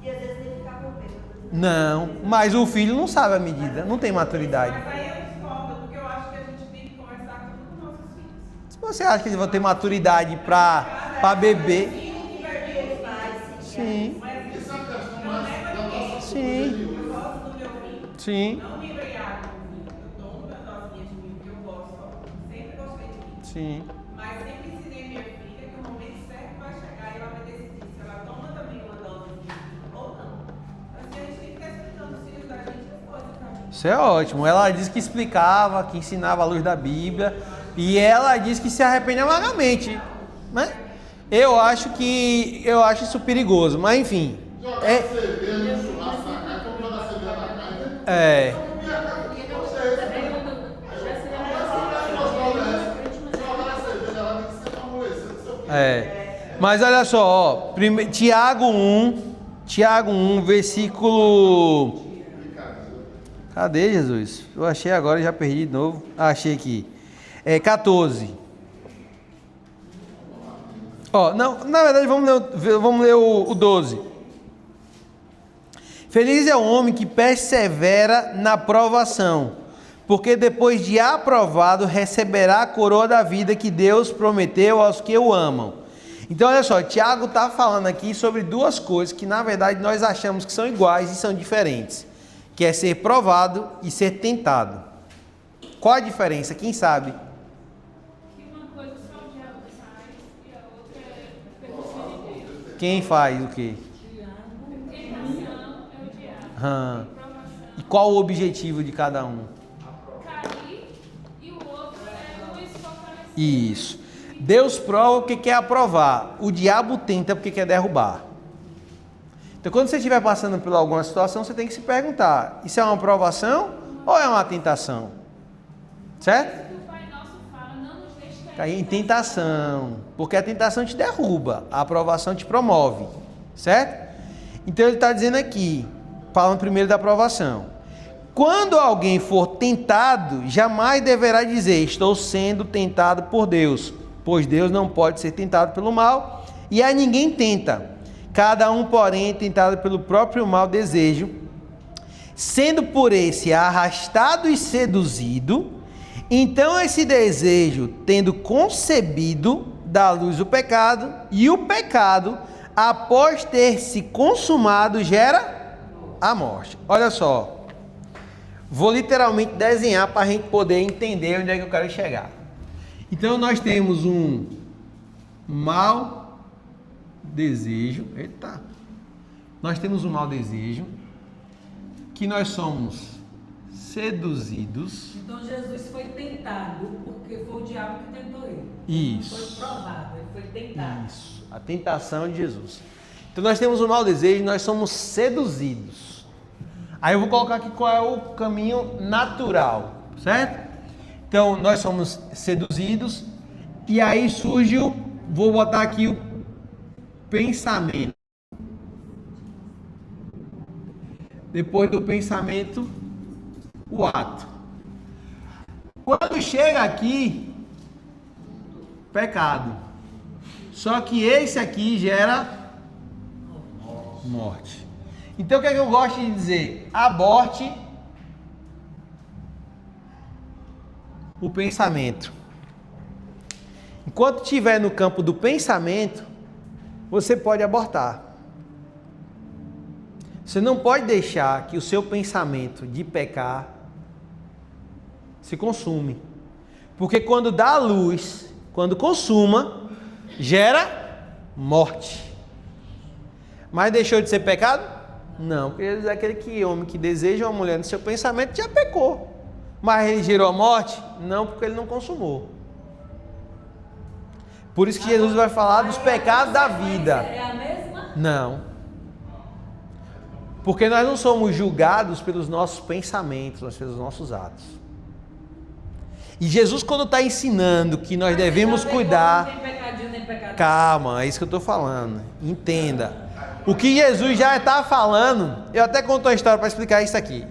Speaker 6: E às vezes ele fica com medo.
Speaker 1: Não, mas o filho não sabe a medida, não tem maturidade.
Speaker 7: Mas aí eu discordo, porque eu acho que a gente tem que conversar tudo com nossos filhos.
Speaker 1: Se você acha que eles vão ter maturidade para beber... Sim. Sim. Sim.
Speaker 7: Não me embriago com vinho. Eu tomo minha dosinha de vinho que eu gosto. Sempre gostei de vinho.
Speaker 1: Sim.
Speaker 7: Mas sempre ensinei minha filha que o momento certo vai chegar e ela vai decidir se ela toma também uma dose de vinho ou não. Assim, a gente tem que estar explicando os filhos da gente as coisas.
Speaker 1: Isso é ótimo. Ela disse que explicava, que ensinava a luz da Bíblia. E ela disse que se arrepende amargamente, né? Eu acho isso perigoso, mas enfim.
Speaker 2: Jogar cerveja no churrasco na carne, como jogar cerveja na carne.
Speaker 1: É. Mas olha só, ó, Tiago 1, versículo... Cadê, Jesus? Eu achei agora e já perdi de novo. Achei aqui. 14. Ó, não, na verdade vamos ler o 12. Feliz é o homem que persevera na provação, porque depois de aprovado receberá a coroa da vida que Deus prometeu aos que o amam. Então olha só, Tiago está falando aqui sobre duas coisas que na verdade nós achamos que são iguais e são diferentes, que é ser provado e ser tentado. Qual a diferença? Quem sabe?
Speaker 3: Que uma coisa só o diabo faz e a outra é permissão de Deus.
Speaker 1: Quem faz o quê?
Speaker 3: Tentação é o diabo.
Speaker 1: Hã.
Speaker 3: Provação,
Speaker 1: E qual o objetivo de cada um?
Speaker 3: cair, e o outro é nos fortalecer.
Speaker 1: Isso. Deus prova porque quer aprovar. O diabo tenta porque quer derrubar. Então, quando você estiver passando por alguma situação, você tem que se perguntar: isso é uma aprovação ou é uma tentação? Certo?
Speaker 3: O Pai Nosso fala, não nos deixe
Speaker 1: Cair em tentação. Porque a tentação te derruba, a aprovação te promove. Certo? Então, ele está dizendo aqui, falando primeiro da aprovação. Quando alguém for tentado, jamais deverá dizer: estou sendo tentado por Deus. Pois Deus não pode ser tentado pelo mal, e a ninguém tenta. Cada um, porém, é tentado pelo próprio mau desejo, sendo por esse arrastado e seduzido. Então esse desejo, tendo concebido, dá à luz o pecado, e o pecado, após ter se consumado, gera a morte. Olha só, vou literalmente desenhar para a gente poder entender onde é que eu quero chegar. Então nós temos um mau desejo, nós temos um mau desejo, que nós somos seduzidos.
Speaker 4: Então Jesus foi tentado, porque foi o diabo que tentou ele.
Speaker 1: Isso.
Speaker 4: Foi provado, ele foi tentado.
Speaker 1: Isso, a tentação de Jesus. Então nós temos um mau desejo, nós somos seduzidos. Aí eu vou colocar aqui qual é o caminho natural, certo? Então, nós somos seduzidos, e aí surge vou botar aqui o pensamento. Depois do pensamento, o ato. Quando chega aqui, pecado. Só que esse aqui gera morte. Então, o que é que eu gosto de dizer? Aborte o pensamento. Enquanto estiver no campo do pensamento, você pode abortar. Você não pode deixar que o seu pensamento de pecar se consume. Porque quando dá luz, quando consuma, gera morte. Mas deixou de ser pecado? Não, porque ele é aquele homem que deseja uma mulher no seu pensamento já pecou. Mas ele gerou a morte? Não, porque ele não consumou. Por isso que Jesus vai falar dos pecados da vida.
Speaker 4: É a mesma?
Speaker 1: Não. Porque nós não somos julgados pelos nossos pensamentos, mas pelos nossos atos. E Jesus, quando está ensinando que nós devemos cuidar...
Speaker 4: Não tem pecadinho nem pecadinho.
Speaker 1: Calma, é isso que eu estou falando. Entenda. O que Jesus já está falando, eu até conto uma história para explicar isso aqui.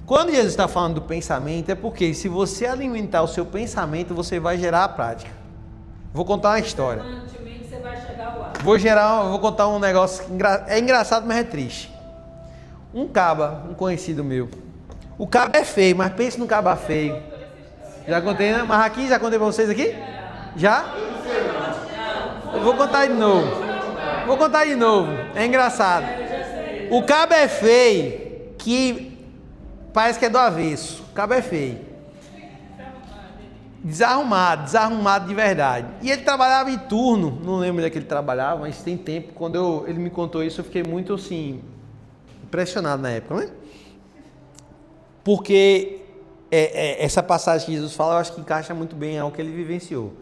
Speaker 1: Quando Jesus está falando do pensamento, é porque se você alimentar o seu pensamento, você vai gerar a prática. Vou contar uma história.
Speaker 4: Consequentemente, você vai chegar ao ar.
Speaker 1: Vou contar um negócio, é engraçado, mas é triste. Um caba, um conhecido meu. O caba é feio, mas pense no caba feio. Já contei, né? Mas aqui, já contei para vocês aqui? Já? Eu vou contar de novo. É engraçado. O caba é feio, que parece que é do avesso. O caba é feio. Desarrumado de verdade. E ele trabalhava em turno, não lembro onde é que ele trabalhava, mas tem tempo. Quando ele me contou isso, eu fiquei muito assim, impressionado na época, né? Porque essa passagem que Jesus fala, eu acho que encaixa muito bem ao que ele vivenciou.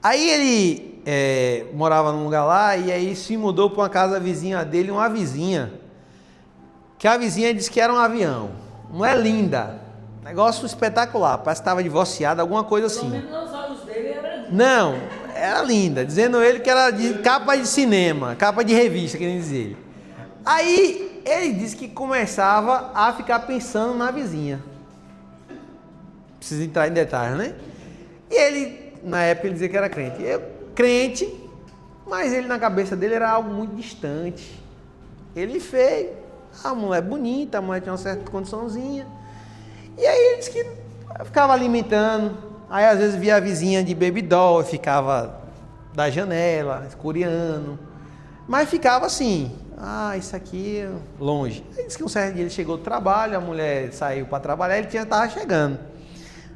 Speaker 1: Aí ele morava num lugar lá e aí se mudou para uma casa vizinha dele, uma vizinha, que a vizinha disse que era um avião. Mulher linda, negócio espetacular, parece que estava divorciada, alguma coisa assim.
Speaker 4: Pelo menos os olhos dele eram lindos.
Speaker 1: Não, era linda, dizendo ele que era de capa de cinema, capa de revista, querendo dizer. Aí ele disse que começava a ficar pensando na vizinha. Precisa entrar em detalhes, né? E ele, na época, ele dizia que era crente. Crente, mas ele na cabeça dele era algo muito distante. Ele fez, a mulher bonita, a mulher tinha uma certa condiçãozinha. E aí ele disse que ficava alimentando. Aí às vezes via a vizinha de baby doll, ficava da janela, escuriando. Mas ficava assim, isso aqui longe. Aí disse que um certo dia ele chegou do trabalho, a mulher saiu para trabalhar, ele estava chegando.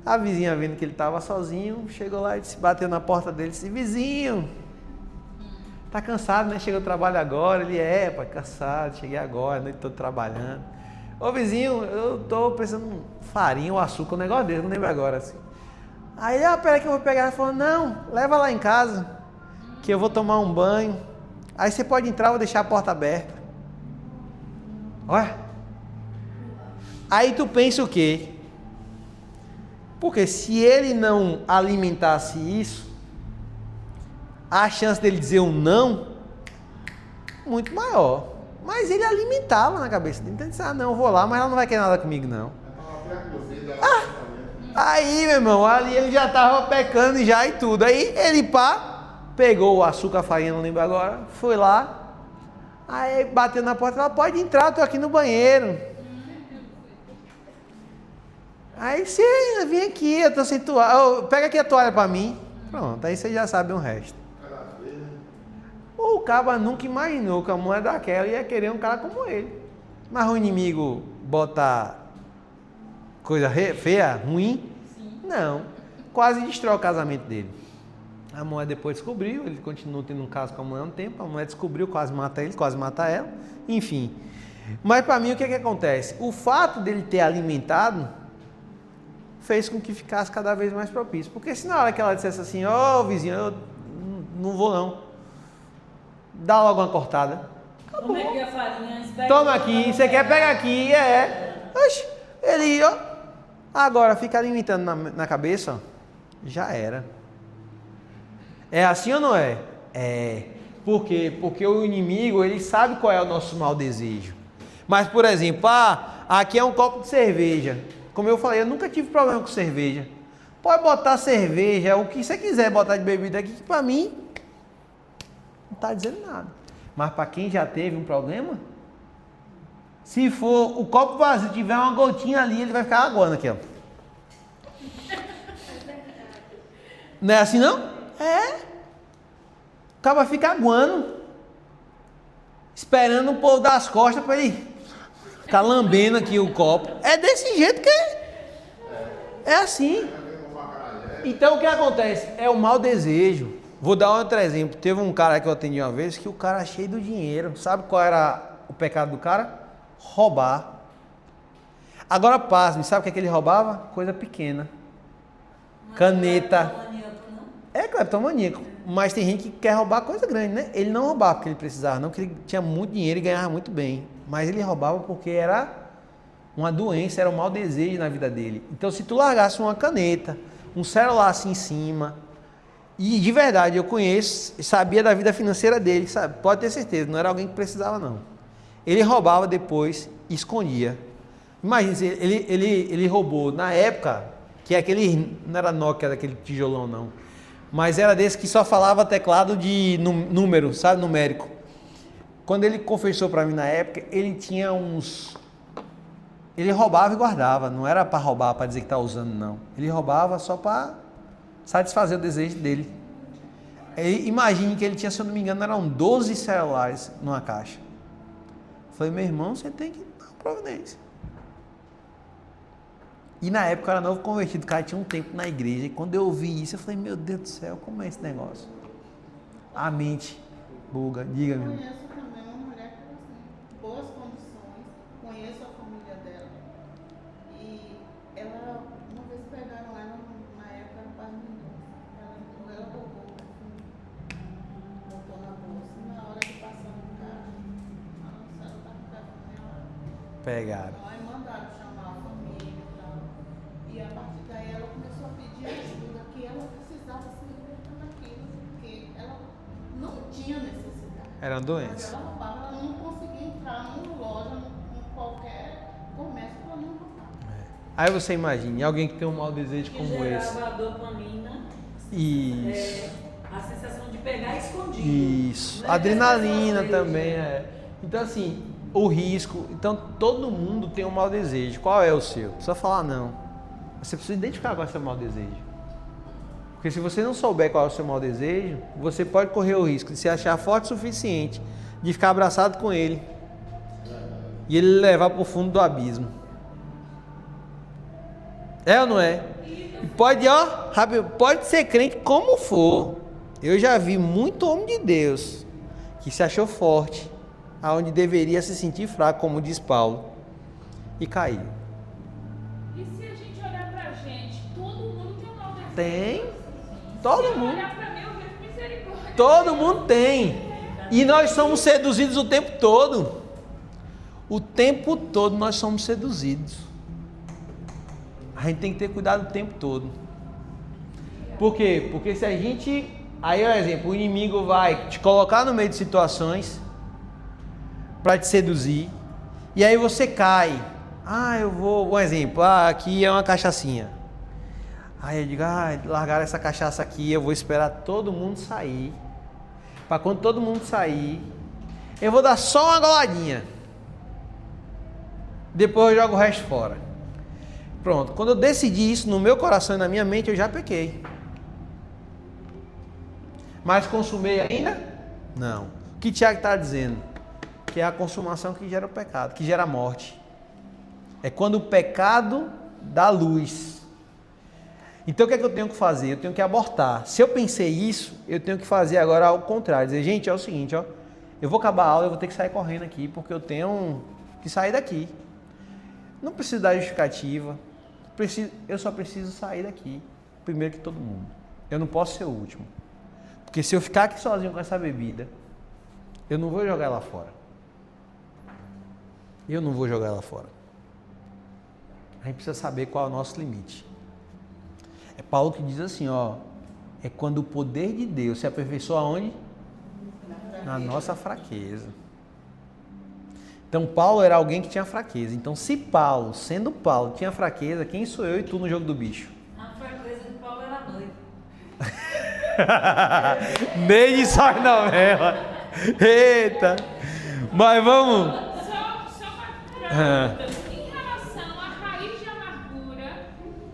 Speaker 1: A vizinha, vendo que ele estava sozinho, chegou lá e disse, bateu na porta dele e disse, vizinho, tá cansado, né? Chegou do trabalho agora. Ele, pai, cansado, cheguei agora, a noite toda trabalhando. Ô vizinho, eu tô pensando em farinha ou açúcar, um negócio dele, não lembro agora assim. Aí ele, peraí que eu vou pegar. Ele falou, não, leva lá em casa, que eu vou tomar um banho. Aí você pode entrar, eu vou deixar a porta aberta. Olha. Aí tu pensa o quê? Porque se ele não alimentasse isso, a chance dele dizer um não, muito maior. Mas ele alimentava na cabeça dele. Então ele disse, não, eu vou lá, mas ela não vai querer nada comigo, não. Aí, meu irmão, ali ele já estava pecando já e tudo. Aí ele, pegou o açúcar, a farinha, não lembro agora, foi lá, aí bateu na porta, ela pode entrar, eu tô aqui no banheiro. Aí você vem aqui, eu tô sem toalha, pega aqui a toalha pra mim. Pronto, aí você já sabe o resto. O cara nunca imaginou que a mulher daquela ia querer um cara como ele. Mas o inimigo botar coisa feia, ruim? Sim. Não, quase destrói o casamento dele. A mulher depois descobriu, ele continuou tendo um caso com a mulher há um tempo, a mulher descobriu, quase mata ele, quase mata ela, enfim. Mas para mim o que acontece? O fato dele ter alimentado fez com que ficasse cada vez mais propício. Porque se na hora que ela dissesse assim, vizinho, eu não vou não, dá logo uma cortada.
Speaker 4: Como é que a farinha?
Speaker 1: Toma aqui, você quer pegar aqui, Oxe, ele, agora fica alimentando na cabeça, já era. É assim ou não é? É. Por quê? Porque o inimigo, ele sabe qual é o nosso mau desejo. Mas, por exemplo, aqui é um copo de cerveja. Como eu falei, eu nunca tive problema com cerveja. Pode botar cerveja, o que você quiser botar de bebida aqui, que pra mim não tá dizendo nada. Mas para quem já teve um problema, se for o copo vazio, tiver uma gotinha ali, ele vai ficar aguando aqui, ó. Não é assim não? O cara fica aguando, esperando o povo dar as costas para ele ficar lambendo aqui o copo. É desse jeito que é assim. Então o que acontece? É o mau desejo. Vou dar outro exemplo. Teve um cara que eu atendi uma vez que o cara cheio do dinheiro. Sabe qual era o pecado do cara? Roubar. Agora pasme, sabe o que ele roubava? Coisa pequena. Caneta. É cleptomaníaco. Mas tem gente que quer roubar coisa grande, né? Ele não roubava porque ele precisava, não, porque ele tinha muito dinheiro e ganhava muito bem. Mas ele roubava porque era uma doença, era um mau desejo na vida dele. Então se tu largasse uma caneta, um celular assim em cima, e de verdade eu conheço, sabia da vida financeira dele, sabe? Pode ter certeza, não era alguém que precisava não. Ele roubava depois e escondia. Imagina, ele roubou na época, que aquele, não era Nokia, daquele tijolão não, mas era desse que só falava teclado de número, sabe, numérico. Quando ele confessou para mim na época, ele tinha uns... Ele roubava e guardava, não era para roubar, para dizer que está usando, não. Ele roubava só para satisfazer o desejo dele. Imagine que ele tinha, se eu não me engano, eram 12 celulares numa caixa. Eu falei, meu irmão, você tem que dar uma providência. E na época eu era novo convertido, o cara tinha um tempo na igreja, e quando eu ouvi isso, eu falei, meu Deus do céu, como é esse negócio? A mente buga, diga, meu irmão.
Speaker 7: Conheço também uma mulher que tem boas condições, conheço a família dela, e
Speaker 1: Pegaram.
Speaker 7: Aí mandaram chamar a família e tal. E a partir daí ela começou a pedir ajuda, que ela precisava se libertar daquilo, porque ela não tinha necessidade.
Speaker 1: Era uma
Speaker 7: Mas
Speaker 1: doença.
Speaker 7: ela roubava, ela não conseguia entrar numa loja, em qualquer comércio para não roubar.
Speaker 1: Aí você imagine, alguém que tem um mau desejo
Speaker 4: Que
Speaker 1: como esse.
Speaker 4: gerava a dopamina,
Speaker 1: Isso.
Speaker 4: a sensação de pegar escondido.
Speaker 1: Isso.
Speaker 4: Não é
Speaker 1: Adrenalina
Speaker 4: que as pessoas
Speaker 1: também
Speaker 4: vejam.
Speaker 1: é. Então assim, o risco. Então todo mundo tem um mau desejo. Qual é o seu? Não precisa falar não. Você precisa identificar qual é o seu mau desejo. Porque se você não souber qual é o seu mau desejo, você pode correr o risco de se achar forte o suficiente de ficar abraçado com ele e ele levar para o fundo do abismo. É ou não é? E pode, ó, pode ser crente como for. Eu já vi muito homem de Deus que se achou forte, aonde deveria se sentir fraco, como diz Paulo, e caiu.
Speaker 3: E se a gente olhar pra gente, todo mundo tem um mal desejo.
Speaker 1: Tem. Todo
Speaker 3: Se eu
Speaker 1: mundo.
Speaker 3: olhar pra mim, eu vejo misericórdia.
Speaker 1: Todo mundo tem. E nós somos seduzidos o tempo todo. O tempo todo nós somos seduzidos. A gente tem que ter cuidado o tempo todo. Por quê? Porque se a gente... Aí, por exemplo, o inimigo vai te colocar no meio de situações para te seduzir. E aí você cai. Eu vou... Um exemplo. Aqui é uma cachaçinha. Aí eu digo, largaram essa cachaça aqui, eu vou esperar todo mundo sair. Para quando todo mundo sair, eu vou dar só uma goladinha. Depois eu jogo o resto fora. Pronto, quando eu decidi isso no meu coração e na minha mente, eu já pequei. Mas consumei ainda? Não. O que Tiago está dizendo? Que é a consumação que gera o pecado, que gera a morte. É quando o pecado dá luz. Então o que é que eu tenho que fazer? Eu tenho que abortar. Se eu pensei isso, eu tenho que fazer agora ao contrário. Dizer, gente, é o seguinte, ó, eu vou acabar a aula, eu vou ter que sair correndo aqui, porque eu tenho que sair daqui. Não preciso dar justificativa. Eu só preciso sair daqui. Primeiro que todo mundo. Eu não posso ser o último. Porque se eu ficar aqui sozinho com essa bebida, eu não vou jogar ela fora. Eu não vou jogar ela fora. A gente precisa saber qual é o nosso limite. É Paulo que diz assim, ó, é quando o poder de Deus se aperfeiçoa aonde? Na nossa fraqueza. Então Paulo era alguém que tinha fraqueza. Então se Paulo, sendo Paulo, tinha fraqueza, quem sou eu e tu no jogo do bicho?
Speaker 4: A fraqueza de Paulo era noivo.
Speaker 1: Nem de só novela. Eita. Mas vamos.
Speaker 3: Só para em relação à raiz de amargura,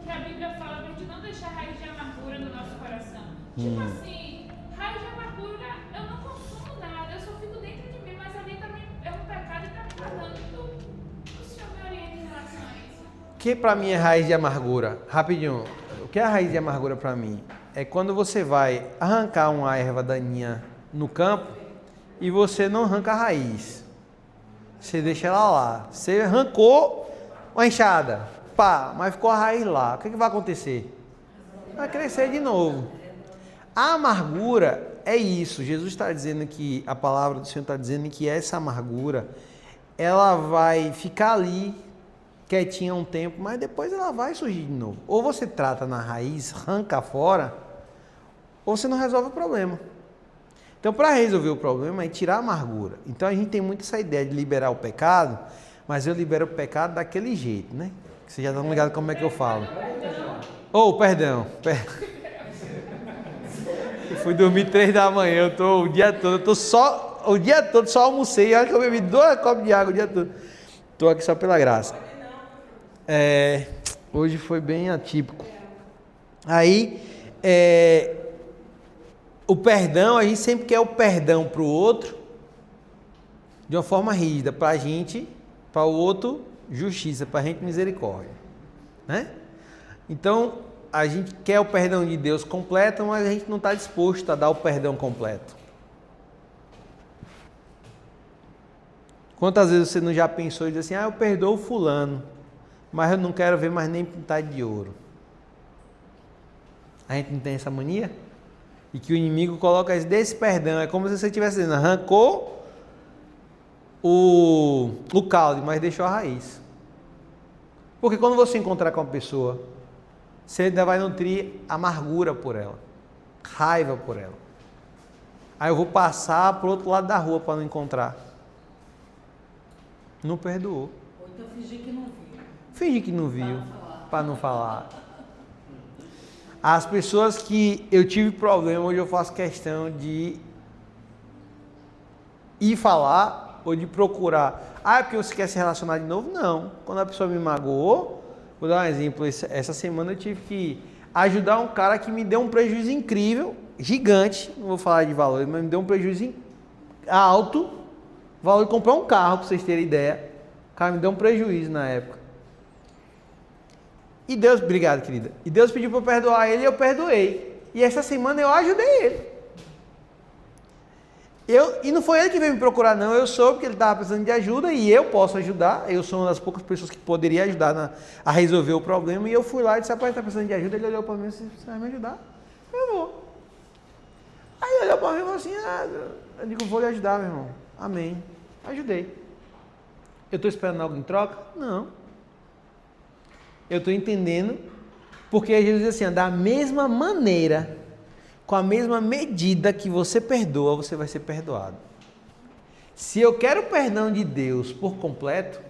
Speaker 3: que a Bíblia fala pra gente não deixar raiz de amargura no nosso coração. Tipo assim, raiz de amargura, eu não consumo nada, eu só fico dentro de mim, mas ali também é um pecado e tá me matando. O Senhor me orienta em relação a isso.
Speaker 1: O que para mim é raiz de amargura? Rapidinho. O que é a raiz de amargura para mim? É quando você vai arrancar uma erva daninha no campo e você não arranca a raiz. Você deixa ela lá. Você arrancou uma enxada, pá, mas ficou a raiz lá. O que vai acontecer? Vai crescer de novo. A amargura é isso. Jesus está dizendo que, a palavra do Senhor está dizendo que essa amargura, ela vai ficar ali quietinha um tempo, mas depois ela vai surgir de novo. Ou você trata na raiz, arranca fora, ou você não resolve o problema. Então, para resolver o problema é tirar a amargura. Então, a gente tem muito essa ideia de liberar o pecado, mas eu libero o pecado daquele jeito, né? Vocês já estão ligados como é que eu falo. Perdão. Eu fui dormir 3 da manhã, eu tô o dia todo, só almocei, olha que eu bebi 2 copos de água o dia todo. Tô aqui só pela graça. Hoje foi bem atípico. Aí, o perdão, a gente sempre quer o perdão para o outro de uma forma rígida, para a gente, para o outro, justiça, para a gente, misericórdia, né? Então, a gente quer o perdão de Deus completo, mas a gente não está disposto a dar o perdão completo. Quantas vezes você não já pensou e disse assim, eu perdoo o fulano, mas eu não quero ver mais nem pintado de ouro. A gente não tem essa mania? E que o inimigo coloca desse perdão, é como se você estivesse dizendo, arrancou o caule, mas deixou a raiz. Porque quando você encontrar com uma pessoa, você ainda vai nutrir amargura por ela, raiva por ela. Aí eu vou passar pro outro lado da rua para não encontrar. Não perdoou.
Speaker 4: Ou então fingir que não viu.
Speaker 1: Finge que não viu, para não falar. As pessoas que eu tive problema, hoje eu faço questão de ir falar ou de procurar. Ah, é porque você quer se relacionar de novo? Não. Quando a pessoa me magoou, vou dar um exemplo. Essa semana eu tive que ajudar um cara que me deu um prejuízo incrível, gigante, não vou falar de valor, mas me deu um prejuízo alto, o valor de comprar um carro, para vocês terem ideia. O cara me deu um prejuízo na época. E Deus, obrigado, querida. E Deus pediu para eu perdoar ele e eu perdoei. E essa semana eu ajudei ele. E não foi ele que veio me procurar, não. Eu soube que ele estava precisando de ajuda e eu posso ajudar. Eu sou uma das poucas pessoas que poderia ajudar a resolver o problema. E eu fui lá e disse: rapaz, está precisando de ajuda. Ele olhou para mim e disse: você vai me ajudar? Eu vou. Aí ele olhou para mim e falou assim: eu digo, vou lhe ajudar, meu irmão. Amém. Ajudei. Eu estou esperando algo em troca? Não. Eu estou entendendo, porque Jesus diz assim: da mesma maneira, com a mesma medida que você perdoa, você vai ser perdoado. Se eu quero o perdão de Deus por completo,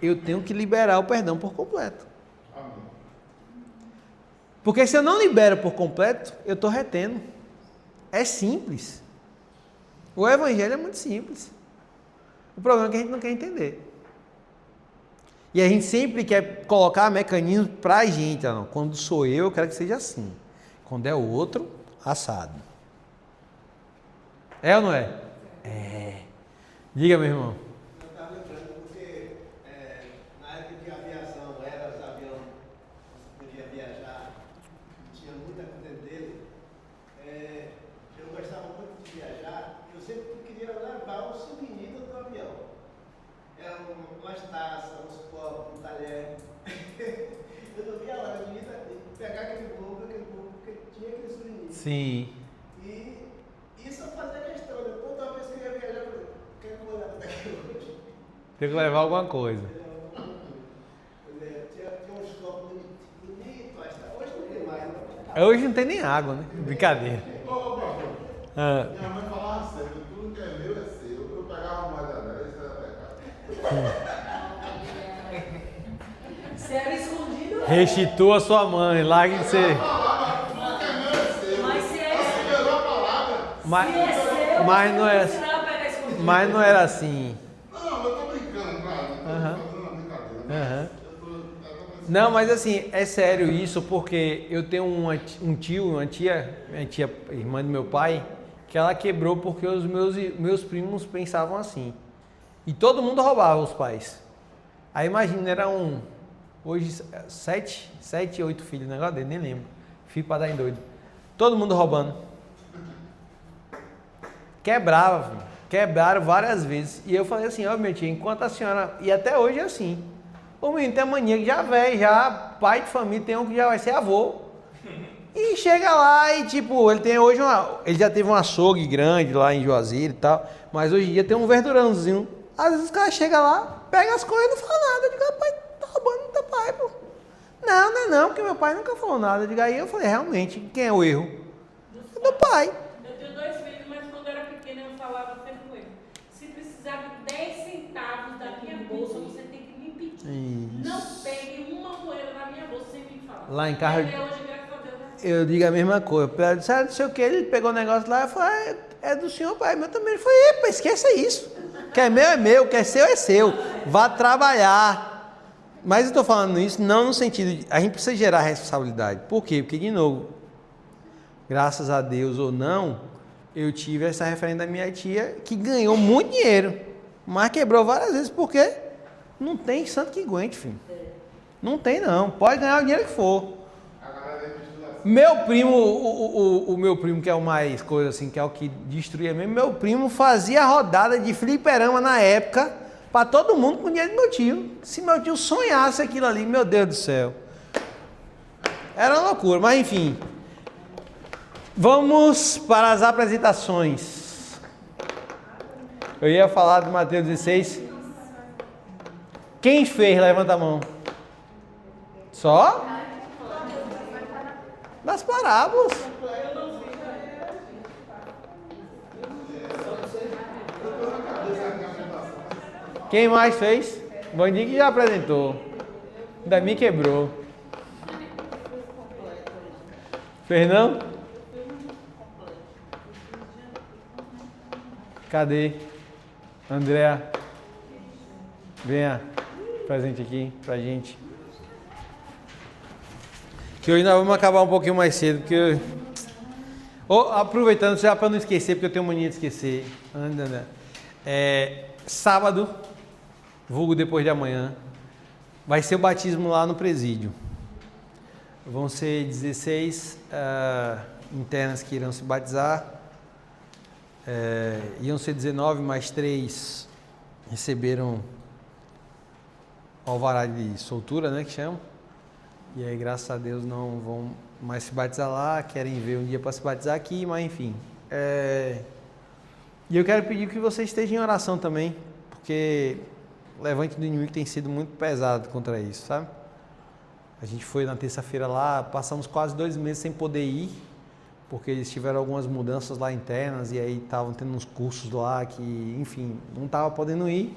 Speaker 1: eu tenho que liberar o perdão por completo. Porque se eu não libero por completo, eu estou retendo. É simples. O evangelho é muito simples. O problema é que a gente não quer entender. E a gente sempre quer colocar mecanismos para a gente. Não. Quando sou eu quero que seja assim. Quando é o outro, assado. É ou não é? É. Diga, meu irmão.
Speaker 8: Eu estava lembrando porque na época de aviação, era os aviões, você podia viajar, tinha muita coisa dele. Eu gostava muito de viajar, eu sempre queria levar um souvenir do avião. Era umas taças, uns copos, um talher. Eu não via a hora de pegar aquele bolo, porque tinha aquele souvenir.
Speaker 1: Sim.
Speaker 8: E isso eu fazia questão, né? Toda vez que eu ia viajar, eu falei: quero que eu olhar daqui hoje.
Speaker 1: Tem que levar alguma coisa.
Speaker 8: Tinha uns copos bonitos, hoje não tem mais, né?
Speaker 1: Hoje não tem nem água, né? Brincadeira.
Speaker 2: Ô, pastor, minha mãe falava sempre: tudo que é meu é seu. Eu pegava uma moeda dela, isso era pecado.
Speaker 4: Se era escondido,
Speaker 1: Restitua a sua mãe, largue de ser.
Speaker 2: Tudo que é meu é seu.
Speaker 4: mas se é
Speaker 2: Ela liberou a palavra.
Speaker 1: Mas não é,
Speaker 4: ensinar a pegar escondido.
Speaker 1: mas não era assim.
Speaker 2: Não, eu tô brincando, claro. Eu tô fazendo uma brincadeira.
Speaker 1: Não, mas assim, é sério isso, porque eu tenho um tio, uma tia, minha tia, irmã do meu pai, que ela quebrou porque os meus primos pensavam assim. E todo mundo roubava os pais. Aí imagina, hoje 7, 8 filhos, negócio dele, nem lembro. Filho para dar em doido. Todo mundo roubando. Quebrava, filho. Quebraram várias vezes. E eu falei assim: ó, minha tia, enquanto a senhora... E até hoje é assim. O menino tem a mania que já velho, já pai de família, tem um que já vai ser avô. E chega lá e tipo, ele já teve um açougue grande lá em Juazeiro e tal, mas hoje em dia tem um verdurãozinho. Às vezes os caras chegam lá, pegam as coisas e não falam nada. Eu digo: rapaz, tá roubando do teu pai, pô. Não, porque meu pai nunca falou nada. Eu digo: aí eu falei: realmente, quem é o erro? É do pai.
Speaker 4: Eu tenho 2 filhos, mas quando eu era pequena eu falava sempre com ele: se precisar de 10 centavos da minha bolsa, você tem que me pedir.
Speaker 1: Isso.
Speaker 4: Não pegue uma moeda na minha bolsa sem me falar.
Speaker 1: Lá em casa,
Speaker 4: Até hoje, graças a Deus,
Speaker 1: eu digo a mesma coisa. Ela disse: não sei o que, ele pegou o negócio lá e falou: é do senhor, pai, meu também. Ele falou: epa, esqueça isso. Quer é meu, quer seu é seu. Vá trabalhar. Mas eu estou falando isso não no sentido de... A gente precisa gerar responsabilidade. Por quê? Porque, de novo, graças a Deus ou não, eu tive essa referência da minha tia que ganhou muito dinheiro, mas quebrou várias vezes porque não tem santo que aguente, filho. Não tem, não. Pode ganhar o dinheiro que for. Meu primo, o meu primo, que é o mais coisa assim, que é o que destruía mesmo, meu primo fazia rodada de fliperama na época para todo mundo com o dinheiro do meu tio. Se meu tio sonhasse aquilo ali, meu Deus do céu. Era uma loucura, mas enfim. Vamos para as apresentações. Eu ia falar de Mateus 16. Quem fez? Levanta a mão. Só? Das parábolas. Quem mais fez? Bandi que já apresentou. Da mim quebrou. Fez não? Cadê? Andréa. Venha. Presente aqui pra gente. Que hoje nós vamos acabar um pouquinho mais cedo, porque aproveitando já para não esquecer, porque eu tenho mania de esquecer. Sábado, vulgo depois de amanhã, vai ser o batismo lá no presídio. Vão ser 16 internas que irão se batizar. Iam ser 19, mais 3 receberam alvará de soltura, né, que chamam. E aí, graças a Deus, não vão mais se batizar lá, querem ver um dia para se batizar aqui, mas enfim. E eu quero pedir que você esteja em oração também, porque o levante do inimigo tem sido muito pesado contra isso, sabe? A gente foi na terça-feira lá, passamos quase 2 meses sem poder ir, porque eles tiveram algumas mudanças lá internas, e aí estavam tendo uns cursos lá que, enfim, não estava podendo ir.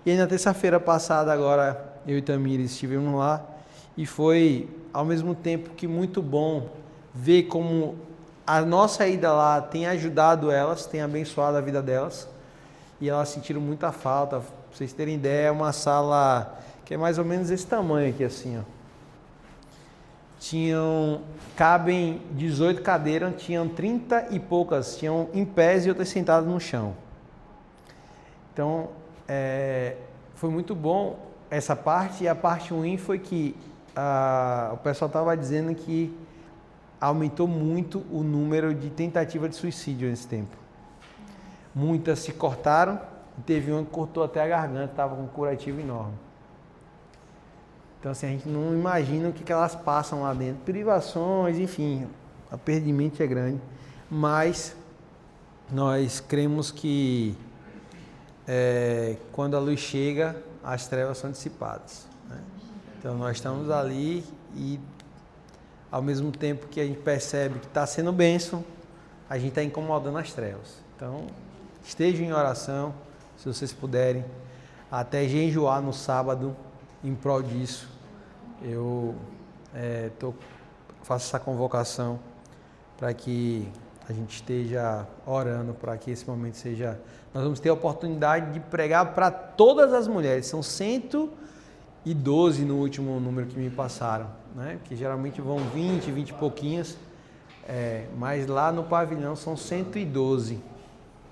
Speaker 1: E aí na terça-feira passada agora, eu e Tamires estivemos lá, e foi, ao mesmo tempo que muito bom ver como a nossa ida lá tem ajudado elas, tem abençoado a vida delas, e elas sentiram muita falta. Pra vocês terem ideia, é uma sala que é mais ou menos esse tamanho aqui, assim, ó. Cabem 18 cadeiras, tinham 30 e poucas, tinham em pés e outras sentadas no chão. Então, foi muito bom essa parte, e a parte ruim foi que o pessoal estava dizendo que aumentou muito o número de tentativas de suicídio nesse tempo. Muitas se cortaram, e teve uma que cortou até a garganta, estava com um curativo enorme. Então, assim, a gente não imagina o que elas passam lá dentro. Privações, enfim, a perda de mente é grande. Mas nós cremos que quando a luz chega, as trevas são dissipadas, né? Então, nós estamos ali e, ao mesmo tempo que a gente percebe que está sendo bênção, a gente está incomodando as trevas. Então, estejam em oração, se vocês puderem, até jejuar no sábado, em prol disso. Eu faço essa convocação para que a gente esteja orando para que esse momento seja... Nós vamos ter a oportunidade de pregar para todas as mulheres. São 112 no último número que me passaram, né? Que geralmente vão 20 e pouquinhas, mas lá no pavilhão são 112.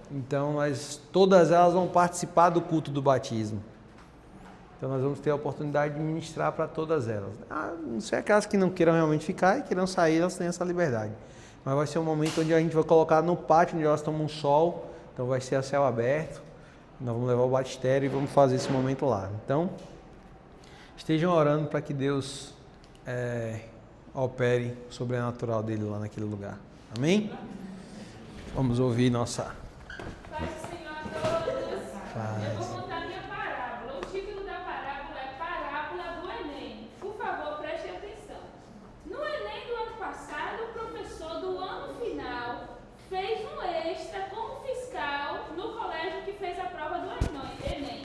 Speaker 1: Então, todas elas vão participar do culto do batismo. Então, nós vamos ter a oportunidade de ministrar para todas elas. Não sei aquelas que não queiram realmente ficar e queiram sair, elas têm essa liberdade. Mas vai ser um momento onde a gente vai colocar no pátio, onde elas tomam sol. Então, vai ser a céu aberto. Nós vamos levar o batistério e vamos fazer esse momento lá. Então, estejam orando para que Deus opere o sobrenatural dele lá naquele lugar. Amém? Vamos ouvir nossa...
Speaker 3: Paz do Senhor a todos. Eu vou contar a minha parábola. O título da parábola é Parábola do Enem. Por favor, prestem atenção. No Enem do ano passado, o professor do ano final fez um extra como fiscal no colégio que fez a prova do Enem.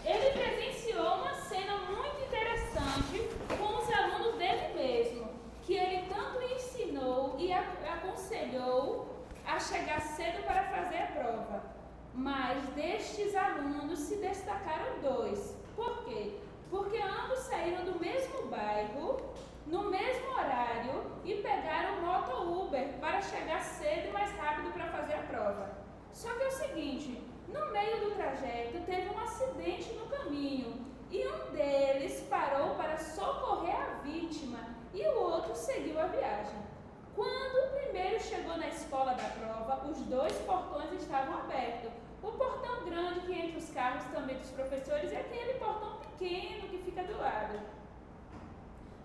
Speaker 3: Ele presenciou uma cena muito interessante com os alunos dele mesmo, que ele tanto ensinou e aconselhou a chegar cedo para fazer a prova. Mas destes alunos se destacaram 2. Por quê? Porque ambos saíram do mesmo bairro, no mesmo horário, e pegaram moto Uber para chegar cedo e mais rápido para fazer a prova. Só que é o seguinte, no meio do trajeto teve um acidente no caminho e um deles parou para socorrer a vítima e o outro seguiu a viagem. Quando o primeiro chegou na escola da prova, os 2 portões estavam abertos. O portão grande que entra os carros também dos professores e aquele portão pequeno que fica do lado.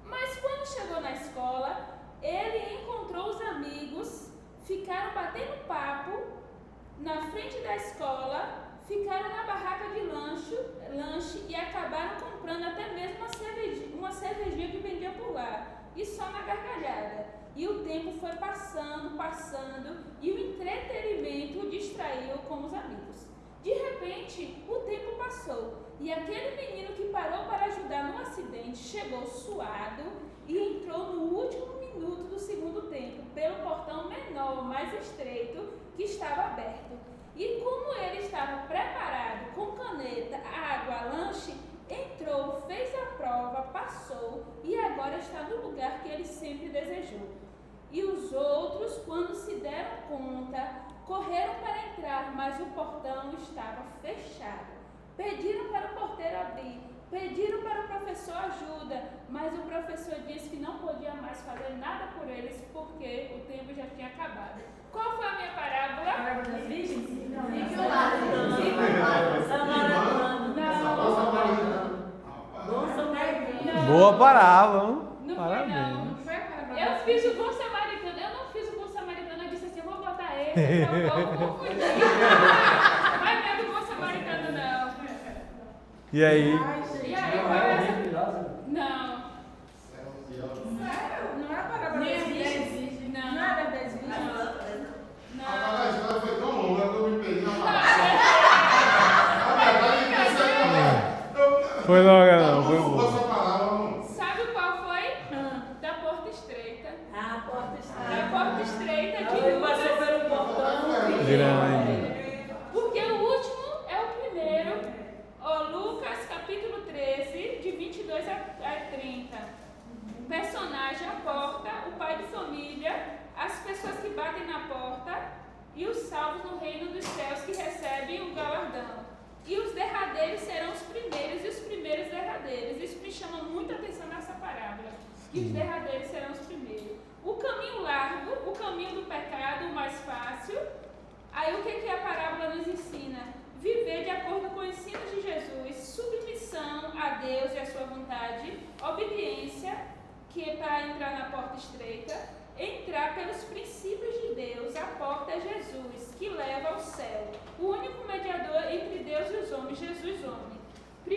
Speaker 3: Mas quando chegou na escola, ele encontrou os amigos, ficaram batendo papo E o tempo foi passando, e o entretenimento o distraiu com os amigos. De repente, o tempo passou, e aquele menino que parou para ajudar no acidente chegou suado e entrou no último minuto do segundo tempo, pelo portão menor, mais estreito, que estava aberto. E como ele estava preparado com caneta, água, lanche, entrou, fez a prova, passou e agora está no lugar que ele sempre desejou. E os outros, quando se deram conta, correram para entrar, mas o portão estava fechado. Pediram para o porteiro abrir, pediram para o professor ajuda, mas o professor disse que não podia mais fazer nada por eles porque o tempo já tinha acabado. Qual foi a minha parábola?
Speaker 4: Parábola das virgens? Não. Bom samaritano.
Speaker 1: Boa parábola.
Speaker 3: Não
Speaker 1: Parabéns.
Speaker 3: foi, não. Foi a parábola. Eu fiz o bom samaritano, eu não fiz o bom samaritano, eu disse assim, eu vou botar esse, eu vou confundir. Mas não é do bom samaritano, não.
Speaker 1: E aí?
Speaker 3: E aí, qual é essa? Não.
Speaker 7: Sério? Não é a parábola das virgens?
Speaker 3: Não.
Speaker 7: Não é das virgens?
Speaker 2: Rapaz, a história foi tão longa que eu me perdi na
Speaker 3: Não.
Speaker 2: palavra.
Speaker 1: Foi longa não, foi
Speaker 2: boa.
Speaker 1: boa.
Speaker 2: Essa palavra não.
Speaker 3: Sabe qual foi? Da porta estreita.
Speaker 4: Ah, a porta
Speaker 3: Da
Speaker 4: está.
Speaker 3: porta estreita de
Speaker 4: Ele passou
Speaker 3: Lucas.
Speaker 4: pelo portão.
Speaker 1: Grande.
Speaker 3: Porque o último é o primeiro. Lucas capítulo 13, de 22 a 30. O personagem, a porta, o pai de família, as pessoas que batem na porta e os salvos no reino dos céus que recebem o galardão. E os derradeiros serão os primeiros e os primeiros derradeiros. Isso me chama muita atenção nessa parábola. Que os derradeiros serão os primeiros. O caminho largo, o caminho do pecado, o mais fácil. Aí o que a parábola nos ensina? Viver de acordo com os ensinos de Jesus, submissão a Deus e a sua vontade, obediência, que é para entrar na porta estreita, entrar pelos princípios de Deus. A porta é Jesus, que leva ao céu. O único mediador entre Deus e os homens, Jesus homem. 1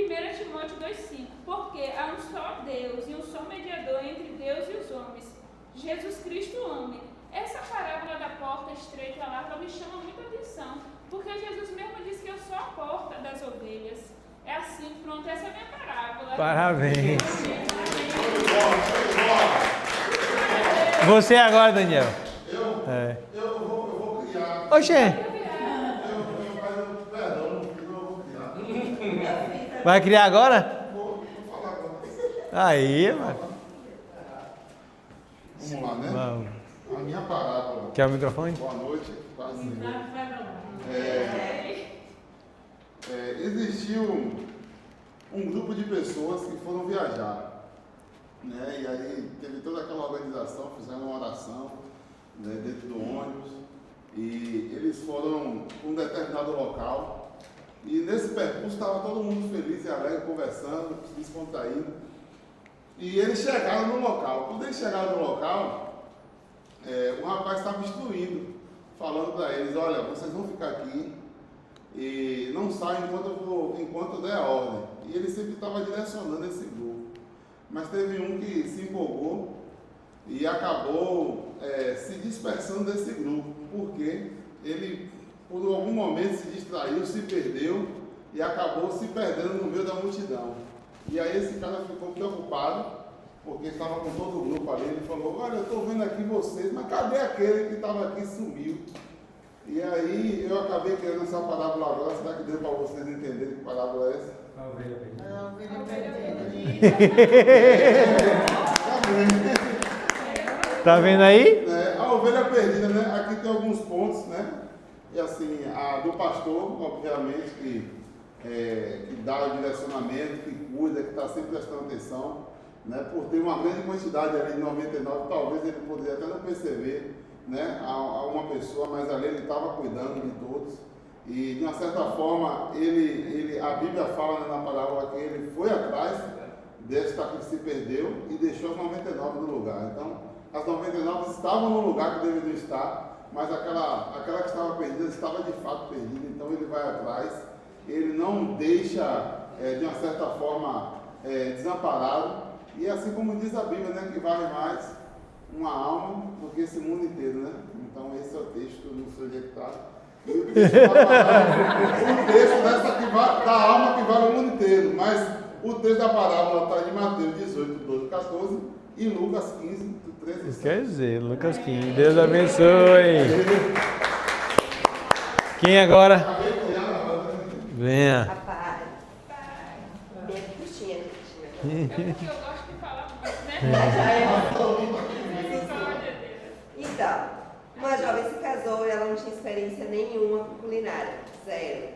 Speaker 3: Timóteo 2,5. Porque há um só Deus e um só mediador entre Deus e os homens, Jesus Cristo homem. Essa parábola da porta estreita e larga me chama muita atenção, porque Jesus mesmo disse que eu sou a porta das ovelhas. É assim, pronto, essa é a minha parábola.
Speaker 1: Parabéns. Você agora, Daniel.
Speaker 2: Eu vou criar.
Speaker 1: Oxê,
Speaker 2: Perdão, eu vou criar.
Speaker 1: vai criar agora?
Speaker 2: Vou falar agora.
Speaker 1: Aí, mano.
Speaker 2: Vamos lá, né?
Speaker 1: Vamos.
Speaker 2: A minha parábola.
Speaker 1: Quer o microfone?
Speaker 2: Boa noite. Quase ninguém.
Speaker 4: Não, vai não.
Speaker 2: Existiu um grupo de pessoas que foram viajar, né? E aí teve toda aquela organização, fizeram uma oração, né, dentro do ônibus, e eles foram para um determinado local, e nesse percurso estava todo mundo feliz e alegre, conversando, descontraindo, e eles chegaram no local. Quando eles chegaram no local, o rapaz estava instruindo, falando para eles: olha, vocês vão ficar aqui e não saem enquanto eu der a ordem. E ele sempre estava direcionando esse grupo. Mas teve um que se empolgou e acabou se dispersando desse grupo, porque ele, por algum momento, se distraiu, se perdeu e acabou se perdendo no meio da multidão. E aí esse cara ficou preocupado, porque estava com todo o grupo ali. Ele falou: olha, eu estou vendo aqui vocês, mas cadê aquele que estava aqui e sumiu? E aí eu acabei querendo essa parábola agora. Será que deu para vocês entenderem que parábola é essa?
Speaker 7: A ovelha perdida.
Speaker 1: Tá vendo aí?
Speaker 2: A ovelha perdida, né? Aqui tem alguns pontos, né? E assim, a do pastor, obviamente, que dá o direcionamento, que cuida, que está sempre prestando atenção, né? Por ter uma grande quantidade ali de 99, talvez ele poderia até não perceber, né, a uma pessoa, mas ali ele estava cuidando de todos. E de uma certa forma, a Bíblia fala, né, na parábola, que ele foi atrás desta que se perdeu e deixou as 99 no lugar. Então, as 99 estavam no lugar que deveriam estar, mas aquela que estava perdida estava de fato perdida. Então ele vai atrás, ele não deixa, de uma certa forma, desamparado. E assim como diz a Bíblia, né, que vale mais uma alma do que esse mundo inteiro, né? Então esse é o texto no seu editário. E o texto dessa que vai, da alma que vale o mundo inteiro, mas o texto da parábola está em Mateus 18, 12, 14 e Lucas 15, do 13 e 17.
Speaker 1: Quer dizer, Lucas 15. Deus abençoe. Quem agora? Venha.
Speaker 6: Rapaz. Minha puxinha.
Speaker 3: É porque eu gosto de falar muito, né?
Speaker 6: Então, uma jovem se casou e ela não tinha experiência nenhuma com culinária, zero.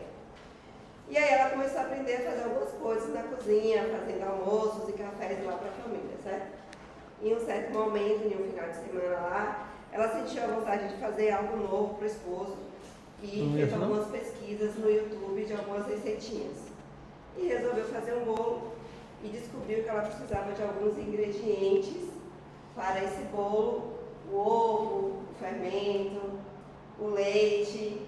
Speaker 6: E aí ela começou a aprender a fazer algumas coisas na cozinha, fazendo almoços e cafés lá para a família, certo? Em um certo momento, em um final de semana lá, ela sentiu a vontade de fazer algo novo para o esposo e fez algumas pesquisas no YouTube de algumas receitinhas. E resolveu fazer um bolo e descobriu que ela precisava de alguns ingredientes para esse bolo: o ovo, o fermento, o leite.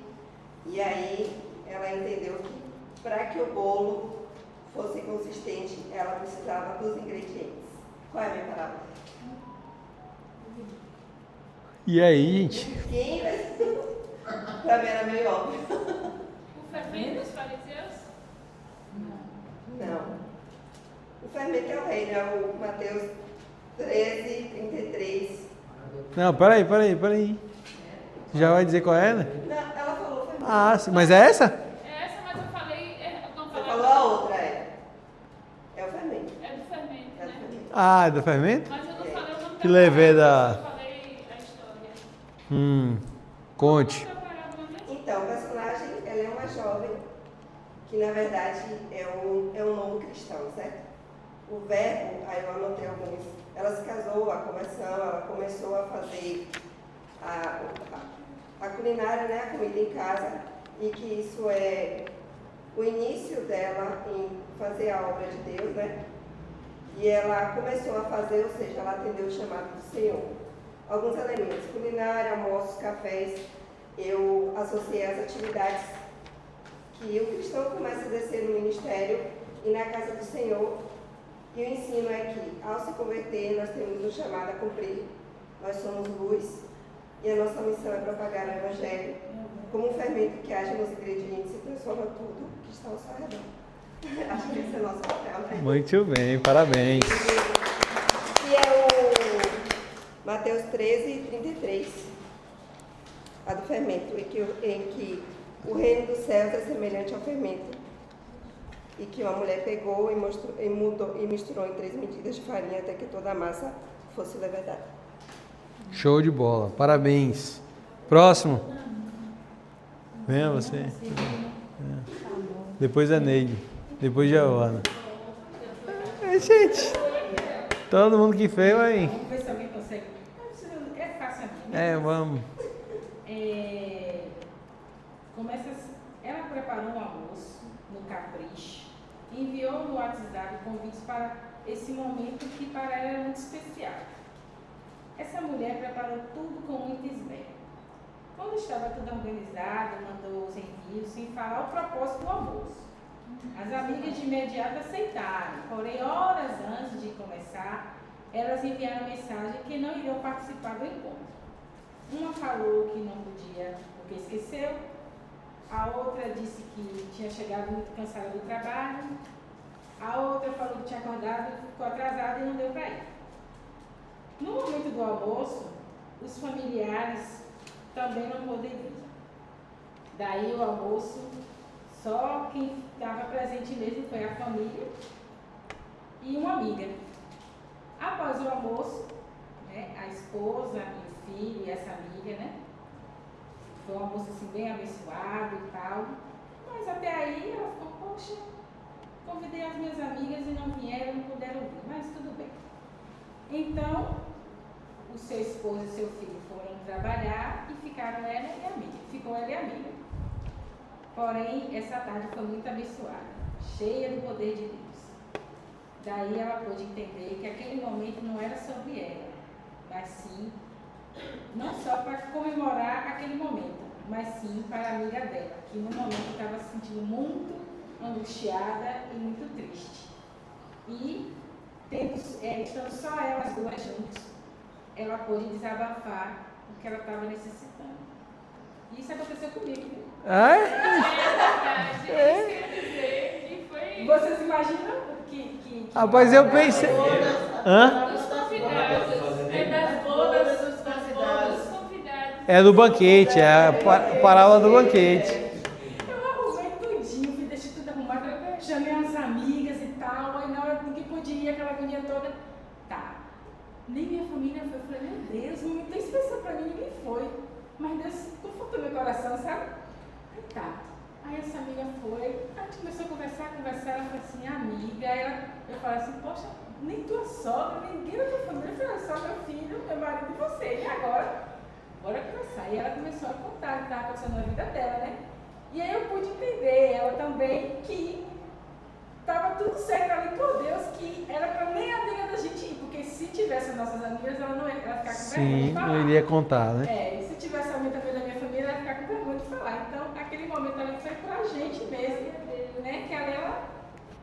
Speaker 6: E aí ela entendeu que para que o bolo fosse consistente, ela precisava dos ingredientes. Qual é a minha palavra?
Speaker 1: E aí, gente?
Speaker 6: Quem vai ser? Para mim era meio óbvio.
Speaker 3: O fermento dos fariseus?
Speaker 6: Não. O fermento é o reino, é o Mateus 13, 33.
Speaker 1: Não, peraí. Já vai dizer qual é, né?
Speaker 6: Não, ela falou fermento.
Speaker 1: Ah, sim. Mas é essa?
Speaker 3: É essa, mas eu falei. Não
Speaker 6: Você
Speaker 3: falei.
Speaker 6: falou a outra, é. É o fermento.
Speaker 3: É do fermento,
Speaker 6: É do
Speaker 3: né?
Speaker 6: fermento.
Speaker 1: Ah, é do fermento?
Speaker 3: Mas eu não falei o nome
Speaker 1: Que levei da-
Speaker 3: Eu falei a história.
Speaker 1: Conte.
Speaker 3: Qual é a parábola mesmo?
Speaker 6: Então, o personagem, ela é uma jovem que, na verdade, é um novo cristão, certo? O verbo, aí eu anotei alguns. Ela se casou, a conversão, ela começou a fazer a culinária, né, a comida em casa, e que isso é o início dela em fazer a obra de Deus, né? E ela começou a fazer, ou seja, ela atendeu o chamado do Senhor. Alguns elementos: culinária, almoços, cafés. Eu associei as atividades que o cristão começa a exercer no ministério e na casa do Senhor. E o ensino é que, ao se converter, nós temos um chamado a cumprir. Nós somos luz e a nossa missão é propagar o Evangelho como um fermento que age nos ingredientes e transforma tudo que está ao seu redor. Acho que esse é o nosso papel, né?
Speaker 1: Muito bem, parabéns.
Speaker 6: Que é o Mateus 13, 33, a do fermento, em que o reino dos céus é semelhante ao fermento, e que uma mulher pegou e misturou em 3 medidas de farinha até que toda a massa fosse levedada.
Speaker 1: Show de bola, parabéns. Próximo. Venha você. Depois a Neide. Depois a Ana. Gente. Todo mundo que fez vai.
Speaker 4: Vamos ver se alguém consegue. Não precisa, é fácil aqui.
Speaker 1: Vamos.
Speaker 4: Ela preparou um almoço no Capricho, enviou no WhatsApp convites para esse momento que para ela era muito especial. Essa mulher preparou tudo com muito esmero. Quando estava tudo organizado, mandou os envios sem falar o propósito do almoço. As amigas de imediato aceitaram, porém, horas antes de começar, elas enviaram mensagem que não iriam participar do encontro. Uma falou que não podia porque esqueceu, a outra disse que tinha chegado muito cansada do trabalho, a outra falou que tinha acordado, ficou atrasada e não deu para ir. No momento do almoço, os familiares também não poderiam ir. Daí o almoço, só quem estava presente mesmo foi a família e uma amiga. Após o almoço, né, a esposa e o filho e essa amiga, né? Foi um almoço assim bem abençoado e tal. Mas até aí ela ficou, poxa, convidei as minhas amigas e não vieram, não puderam vir, mas tudo bem. Então, o seu esposo e seu filho foram trabalhar e ficaram ela e a amiga. Ficou ela e a amiga. Porém, essa tarde foi muito abençoada, cheia do poder de Deus. Daí ela pôde entender que aquele momento não era sobre ela, mas sim, não só para comemorar aquele momento, mas sim para a amiga dela, que no momento estava se sentindo muito angustiada e muito triste. E estando só elas duas juntas, ela pôde desabafar o que ela estava necessitando. E isso aconteceu comigo, viu?
Speaker 1: É?
Speaker 3: Verdade, isso quer dizer que foi
Speaker 4: Vocês imaginam que
Speaker 1: Rapaz, eu pensei. Hã?
Speaker 3: os convidados. É das bodas dos convidados. Os convidados.
Speaker 1: É do banquete, é a parábola do banquete.
Speaker 4: eu arrumei tudinho, fui deixei tudo arrumado, chamei as amigas e tal, aí na hora ninguém podia ir, aquela agonia toda. Tá. Nem minha família foi. Eu falei, meu Deus, não tem expressão pra mim, ninguém foi. Mas Deus confortou meu coração, sabe? Aí tá. Aí essa amiga foi, a gente começou a conversar, ela falou assim, amiga, eu falei assim, poxa, nem tua sogra, ninguém da tua família, eu falei, só meu filho, meu marido e você, e agora? Bora conversar. E ela começou a contar o que estava acontecendo na vida dela, né? E aí eu pude entender, ela também, que estava tudo certo ali por Deus, que era para nem a amiga da gente ir, porque se tivesse as nossas amigas, ela não ia ficar com vergonha
Speaker 1: Sim,
Speaker 4: de falar.
Speaker 1: não iria contar, né?
Speaker 4: É, e se tivesse alguém também da minha família, ela ia ficar com vergonha de falar. Então, aquele momento ali foi pra gente mesmo, né? Que ela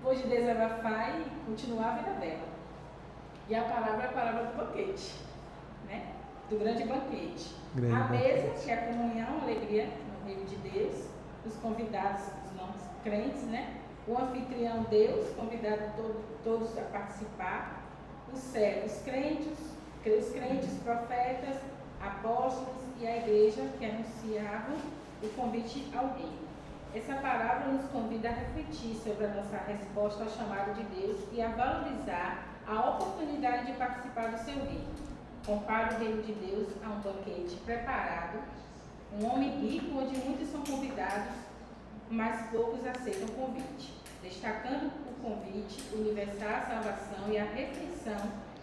Speaker 4: pôde desabafar e continuar a vida dela. E a palavra é a palavra do banquete, né? Do grande banquete.
Speaker 1: Grande
Speaker 4: a mesa,
Speaker 1: banquete.
Speaker 4: que é a comunhão, a alegria no reino de Deus, os convidados, os não crentes, né? O anfitrião Deus, convidado todos a participar, os servos crentes, profetas, apóstolos e a igreja que anunciavam o convite ao reino. Essa palavra nos convida a refletir sobre a nossa resposta ao chamado de Deus e a valorizar a oportunidade de participar do seu reino. Compara o reino de Deus a um banquete preparado, um homem rico onde muitos são convidados, mas poucos aceitam o convite, destacando o convite universal à salvação e à refeição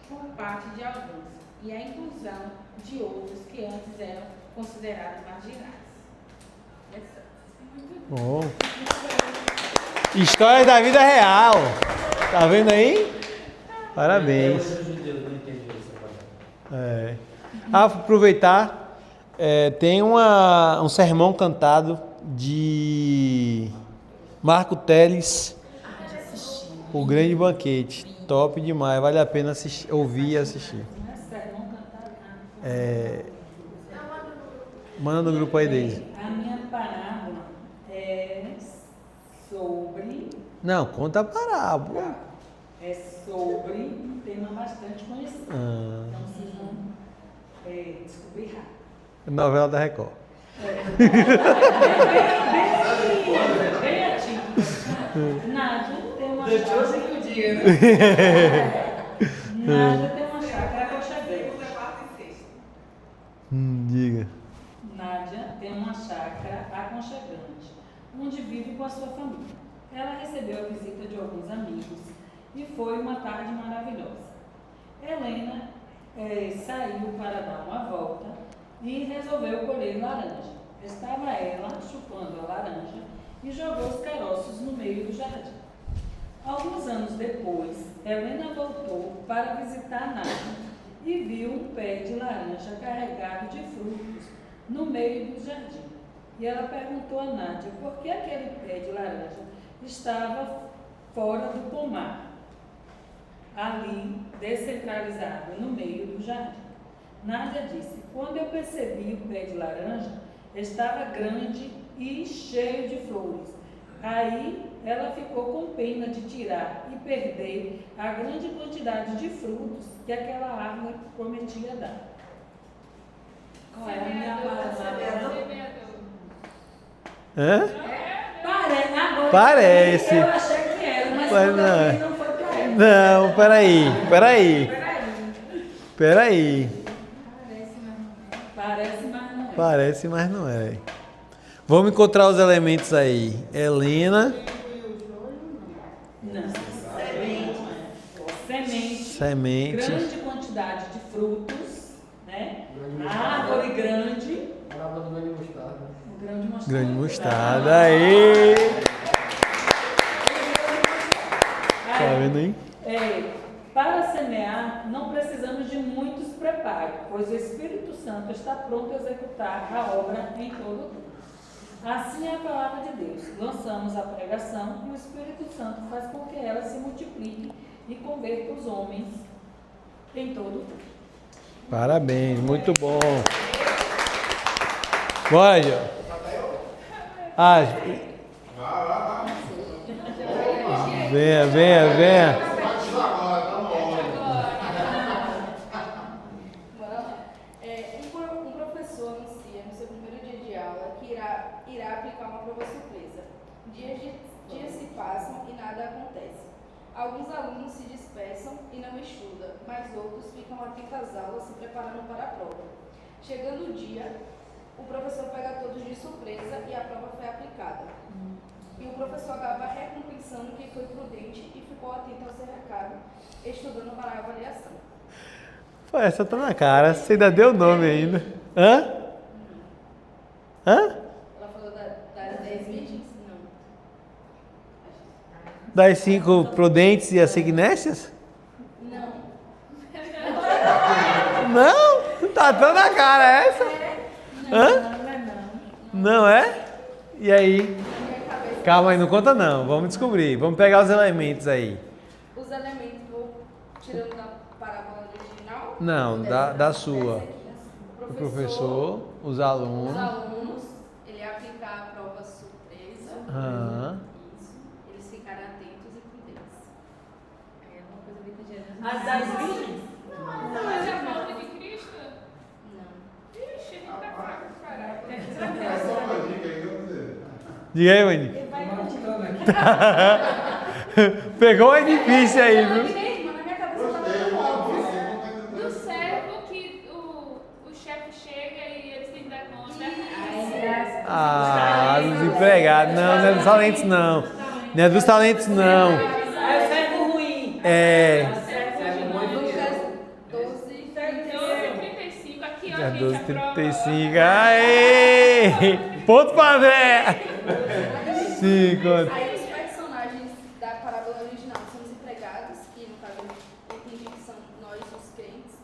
Speaker 4: por parte de alguns, e a inclusão de outros que antes eram considerados marginais.
Speaker 1: Bom. História da vida real. Tá vendo aí? Parabéns. É. Aproveitar, tem um sermão cantado de Marco Teles, O Grande Banquete. Top demais, vale a pena ouvir e assistir. Manda no grupo aí dele.
Speaker 4: A minha parábola é sobre.
Speaker 1: Não, conta a parábola.
Speaker 4: É sobre um tema bastante conhecido. Então vocês vão descobrir rápido.
Speaker 1: Novela da Record.
Speaker 4: Bem atípico. Nádia tem uma
Speaker 5: Deixou sem que eu diga, né?
Speaker 4: Nádia tem uma chácara aconchegante.
Speaker 1: Diga.
Speaker 4: Nádia tem uma chácara aconchegante, onde vive com a sua família. Ela recebeu a visita de alguns amigos e foi uma tarde maravilhosa. Helena saiu para dar uma volta e resolveu colher laranja. Estava ela chupando a laranja e jogou os caroços no meio do jardim. Alguns anos depois, Helena voltou para visitar Nádia e viu um pé de laranja carregado de frutos no meio do jardim. E ela perguntou a Nádia por que aquele pé de laranja estava fora do pomar, ali descentralizado no meio do jardim. Nádia disse: quando eu percebi o pé de laranja, estava grande e cheio de flores. Aí ela ficou com pena de tirar e perder a grande quantidade de frutos que aquela árvore prometia dar. Qual é a minha palavra?
Speaker 1: Hã?
Speaker 4: Parece.
Speaker 1: Parece.
Speaker 4: Eu achei que era, mas
Speaker 1: Mas
Speaker 4: quando eu vi, não foi pra ela.
Speaker 1: Não, peraí.
Speaker 4: Parece, mas não é.
Speaker 1: Parece, mas não é. Vamos encontrar os elementos aí. Helena.
Speaker 4: Não. Semente.
Speaker 1: Semente.
Speaker 4: Grande quantidade de frutos, né? Árvore grande.
Speaker 5: Parábola do grande mostarda.
Speaker 4: O grande mostarda.
Speaker 1: Grande mostarda. Aí. Tá vendo aí?
Speaker 4: Para semear, não precisamos de muitos preparos, pois o Espírito Santo está pronto a executar a obra em todo o tempo. Assim é a palavra de Deus. Lançamos a pregação e o Espírito Santo faz com que ela se multiplique e converta os homens em todo o tempo.
Speaker 1: Parabéns, muito bom. Bora, Gil. Ah, venha.
Speaker 9: Um professor anuncia no seu primeiro dia de aula que irá aplicar uma prova surpresa. Dias se passam e nada acontece. Alguns alunos se dispersam e não estudam, mas outros ficam atentos às aulas se preparando para a prova. Chegando o dia, o professor pega todos de surpresa e a prova foi aplicada. E o professor acaba recompensando quem foi prudente e ficou atento ao seu recado, estudando para a avaliação.
Speaker 1: pô, essa tá na cara. Você ainda deu o nome ainda. Hã?
Speaker 9: Ela falou das 10 virgens? Não.
Speaker 1: Das 5 prudentes e as signécias?
Speaker 9: Não.
Speaker 1: Não? Tá tão na cara essa? Hã? Não é? E aí? Calma aí, não conta não. Vamos descobrir. Vamos pegar os elementos aí.
Speaker 9: Os elementos, vou tirando da parábola original?
Speaker 1: Não, da sua.
Speaker 9: Dessa aqui.
Speaker 1: O professor, os alunos.
Speaker 9: Ele aplica a prova surpresa.
Speaker 1: Aham.
Speaker 9: Isso. Eles ficarem atentos e prudentes. É uma coisa bem cotidiana.
Speaker 4: As 10 virgens?
Speaker 3: Mas é a volta de Cristo?
Speaker 9: Não.
Speaker 3: Ixi, não tá fraco, caralho.
Speaker 2: É só uma dica aí, vamos dizer.
Speaker 1: Diga aí, Wendy. Pegou é difícil aí, viu?
Speaker 9: Na minha cabeça
Speaker 2: Gostei,
Speaker 9: tava
Speaker 2: você.
Speaker 9: óbvio.
Speaker 3: Do servo que o chefe chega e eles têm que dar conta.
Speaker 1: Ah, dos empregados. Não é dos talentos, não. Não é dos talentos, não.
Speaker 4: É o servo ruim.
Speaker 1: É.
Speaker 9: Lucas
Speaker 3: 12:35. Aqui, ó,
Speaker 1: É
Speaker 3: gente, a prova.
Speaker 1: 12:35. Aê! Ponto pra André! 5.
Speaker 9: Aí os personagens da parábola original são os empregados, que no caso eu entendi que são nós, os crentes.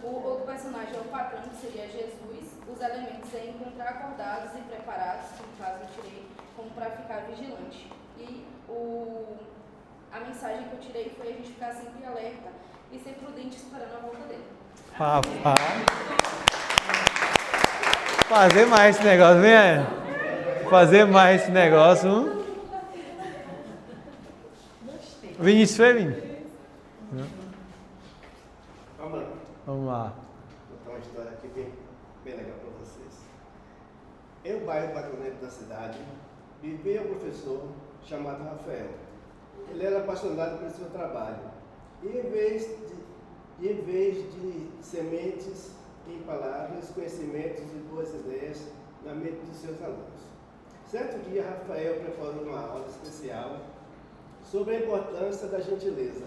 Speaker 9: O outro personagem é o patrão, que seria Jesus. Os elementos é encontrar acordados e preparados, que no caso eu tirei como para ficar vigilante. E a mensagem que eu tirei foi a gente ficar sempre alerta e ser prudente esperando a volta dele.
Speaker 1: Papai. Fazer mais esse negócio, venha. Fazer mais esse negócio. Vinícius, foi, Vinícius? Vamos lá.
Speaker 8: Vou contar uma história aqui bem legal para vocês. Em um bairro patronete da cidade, vivia um professor chamado Rafael. Ele era apaixonado pelo seu trabalho. E em vez de sementes em palavras, conhecimentos e boas ideias na mente dos seus alunos. Certo dia, Rafael preparou uma aula especial sobre a importância da gentileza.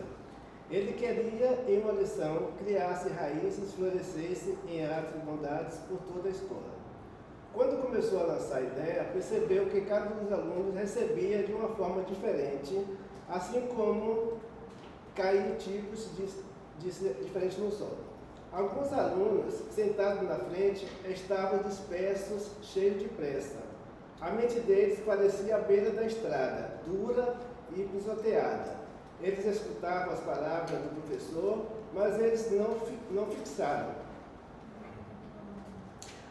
Speaker 8: Ele queria, em uma lição, criasse raízes, florescesse em atos e bondades por toda a escola. Quando começou a lançar a ideia, percebeu que cada um dos alunos recebia de uma forma diferente, assim como caíam tipos diferentes no solo. Alguns alunos, sentados na frente, estavam dispersos, cheios de pressa. A mente deles parecia à beira da estrada, dura e pisoteada. Eles escutavam as palavras do professor, mas eles não fixaram.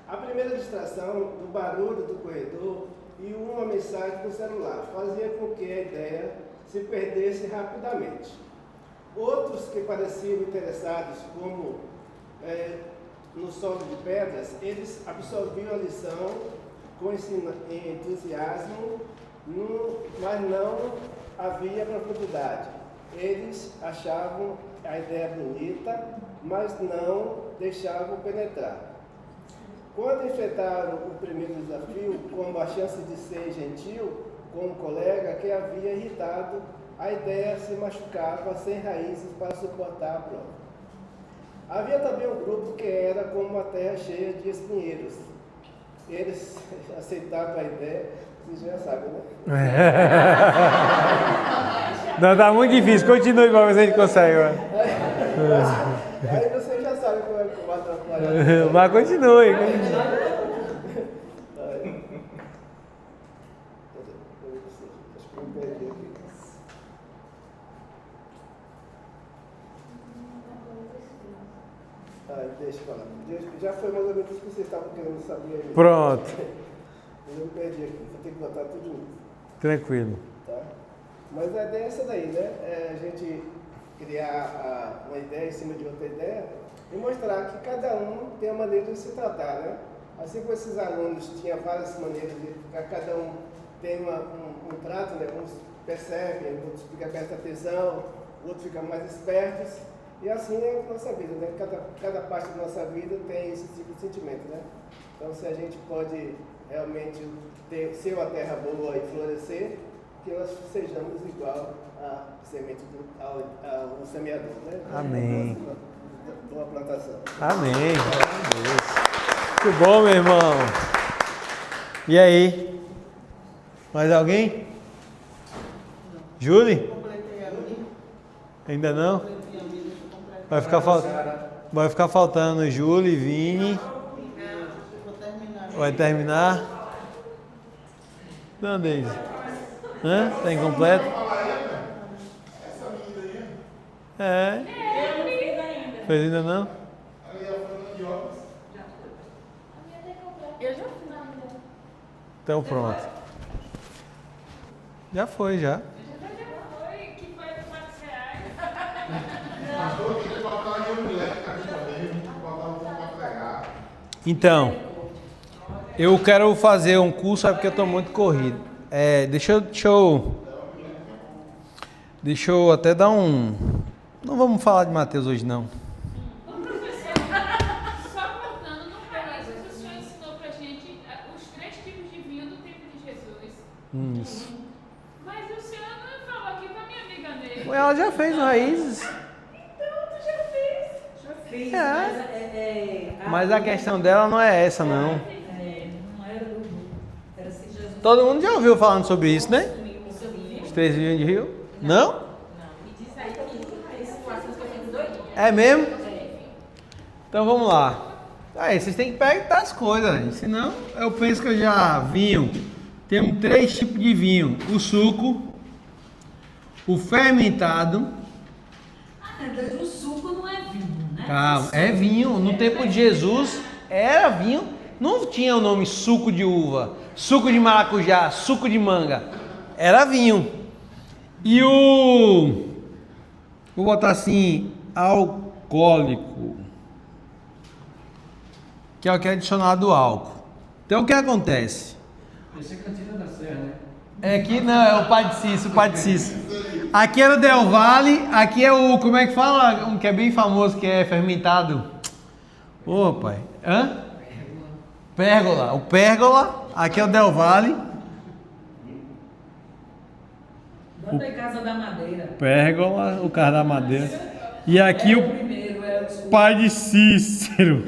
Speaker 8: A primeira distração, o barulho do corredor e uma mensagem no celular fazia com que a ideia se perdesse rapidamente. Outros que pareciam interessados, como no solo de pedras, eles absorviam a lição com entusiasmo, mas não havia profundidade. Eles achavam a ideia bonita, mas não deixavam penetrar. Quando enfrentaram o primeiro desafio, como a chance de ser gentil com um colega que havia irritado, a ideia se machucava sem raízes para suportar a prova. Havia também um grupo que era como uma terra cheia de espinheiros. Eles aceitavam a ideia, vocês já sabem, né?
Speaker 1: Não, tá muito difícil. Continue para ver se a gente consegue.
Speaker 8: Aí você já sabe como é que vai atrapalhar.
Speaker 1: Mas continue.
Speaker 8: Acho que eu me perdi aqui. Deixa eu falar. Já foi mais ou menos o que vocês estavam querendo saber aí.
Speaker 1: Pronto.
Speaker 8: Eu me perdi aqui, vou ter que botar tudo junto.
Speaker 1: Tranquilo.
Speaker 8: Tá? Mas a ideia é essa daí, né? É a gente criar uma ideia em cima de outra ideia e mostrar que cada um tem uma maneira de se tratar, né? Assim como esses alunos tinham várias maneiras de cada um tem um trato, né? Uns percebem, outros ficam prestam atenção, outros ficam mais espertos. E assim é a nossa vida, né? Cada parte da nossa vida tem esse tipo de sentimento, né? Então, se a gente pode realmente ser uma terra boa e florescer, que nós sejamos igual à semente ao semeador, né?
Speaker 1: Amém.
Speaker 8: De uma plantação.
Speaker 1: Amém. Muito bom, meu irmão. E aí? Mais alguém? Júlia?
Speaker 7: Completei a minha.
Speaker 1: Ainda não?
Speaker 7: Completei a minha, deixa eu completar.
Speaker 1: Vai ficar faltando Júlia e Vini.
Speaker 7: Vou terminar.
Speaker 1: Vai terminar? Não, Deise. Hã? Tá incompleto?
Speaker 2: Essa menina aí,
Speaker 1: É.
Speaker 4: Eu não fiz ainda.
Speaker 1: Fez ainda não?
Speaker 2: ali é a Fernanda de óculos.
Speaker 3: Eu já fiz.
Speaker 1: Então pronto. Já foi, já.
Speaker 3: Já foi, que foi R$ 4.
Speaker 2: Pastor, tem que botar a minha mulher aqui também, tem que botar um pouco para pregar.
Speaker 1: Então, eu quero fazer um curso, é porque eu tô muito corrido. Deixa eu até dar um... Não vamos falar de Mateus hoje, não.
Speaker 3: O professor, só voltando no pedaço, o senhor ensinou pra gente os 3 tipos de vinho do tempo de Jesus.
Speaker 1: Isso.
Speaker 3: Mas o senhor não falou aqui pra minha amiga Ney.
Speaker 1: Ela já fez raízes.
Speaker 3: Então, tu já fez.
Speaker 4: Já fiz,
Speaker 1: É.
Speaker 4: mas
Speaker 1: Mas a questão dela não é essa, não.
Speaker 4: não era do mundo. Era se Jesus.
Speaker 1: Todo mundo já ouviu falando sobre isso, né?
Speaker 4: Sumiu.
Speaker 1: Os 3 vinhos de rio? Não?
Speaker 4: Não, me diz aí que tem situações que eu fico doidinha.
Speaker 1: É mesmo? Então vamos lá. Aí, vocês têm que pegar as coisas, gente. Senão eu penso que eu já vinho. Temos 3 tipos de vinho: o suco, o fermentado.
Speaker 4: Ah, o suco não é vinho, né?
Speaker 1: Calma, é vinho. No tempo de Jesus era vinho. Não tinha o nome suco de uva, suco de maracujá, suco de manga. Era vinho. E o... Vou botar assim, alcoólico, que é o que é adicionado ao álcool. Então o que acontece?
Speaker 5: Esse é cantina da Serra, né?
Speaker 1: É que não, é o Pai de Cício, Aqui é o Del Valle, aqui é o, como é que fala? Um que é bem famoso, que é fermentado. Ô, pai. Hã? Pérgola. O Pérgola, aqui é o Del Valle.
Speaker 4: Bota aí Casa da Madeira.
Speaker 1: Pérgola, o carro da madeira. E aqui o
Speaker 4: Primeiro é o suco.
Speaker 1: Pai de Cícero.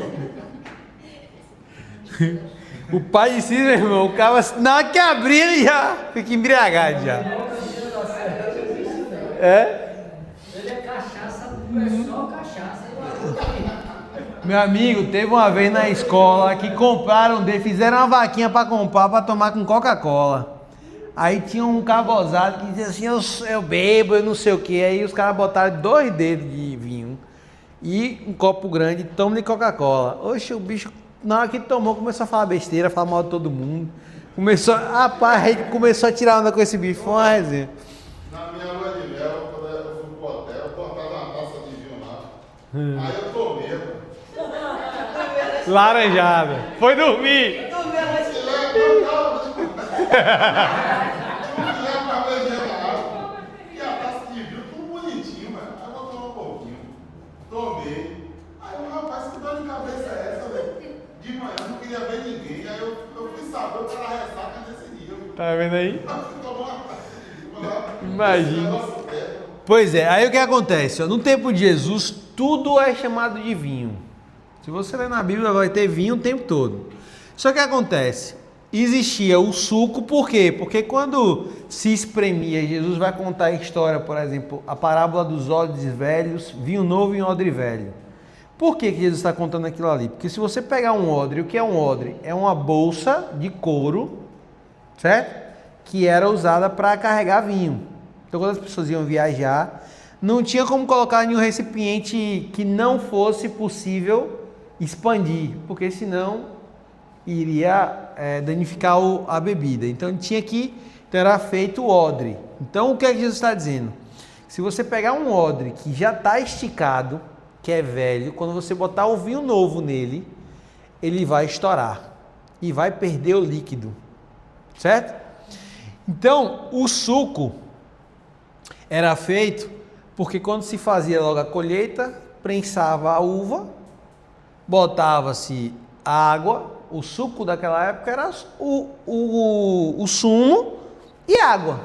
Speaker 1: O Pai de Cícero, meu irmão, o cara, na hora que abrir, ele já fica embriagado já. É?
Speaker 5: Ele é cachaça, é só cachaça.
Speaker 1: Meu amigo, teve uma vez na escola que compraram dele, fizeram uma vaquinha para comprar, para tomar com Coca-Cola. Aí tinha um cabozado que dizia assim, eu bebo, eu não sei o que. Aí os caras botaram 2 dedos de vinho e um copo grande, toma de Coca-Cola. Oxe, o bicho, na hora que tomou, começou a falar besteira, falar mal de todo mundo. Rapaz, a gente começou a tirar onda com esse bicho, foi uma resenha.
Speaker 2: Na minha lua de mel, quando eu fui pro hotel, cortava uma taça de vinho lá. Aí eu tomei, mano.
Speaker 1: Laranjada. Foi dormir.
Speaker 2: E a taça de vinho, tudo bonitinho, mano. Aí eu vou tomar um pouquinho. Tomei. Aí o rapaz, que dor de cabeça é essa, velho? De manhã eu não queria ver ninguém. Aí eu fui saber o cara ressaca nesse dia.
Speaker 1: Tá vendo aí?
Speaker 2: Eu fui tomar uma taça de vinho lá.
Speaker 1: Imagina. Pois é, aí o que acontece? Ó, no tempo de Jesus, tudo é chamado de vinho. Se você ler na Bíblia, vai ter vinho o tempo todo. Só que acontece, existia o suco, por quê? Porque quando se espremia, Jesus vai contar a história, por exemplo, a parábola dos odres velhos, vinho novo e odre velho. Por que Jesus está contando aquilo ali? Porque se você pegar um odre, o que é um odre? É uma bolsa de couro, certo? Que era usada para carregar vinho. Então quando as pessoas iam viajar, não tinha como colocar em um recipiente que não fosse possível expandir, porque senão iria danificar a bebida. Então era feito o odre. Então o que é que Jesus está dizendo? Se você pegar um odre que já está esticado, que é velho, quando você botar o vinho novo nele, ele vai estourar e vai perder o líquido, certo? Então o suco era feito porque quando se fazia logo a colheita, prensava a uva, botava-se água, o suco daquela época era o sumo e água,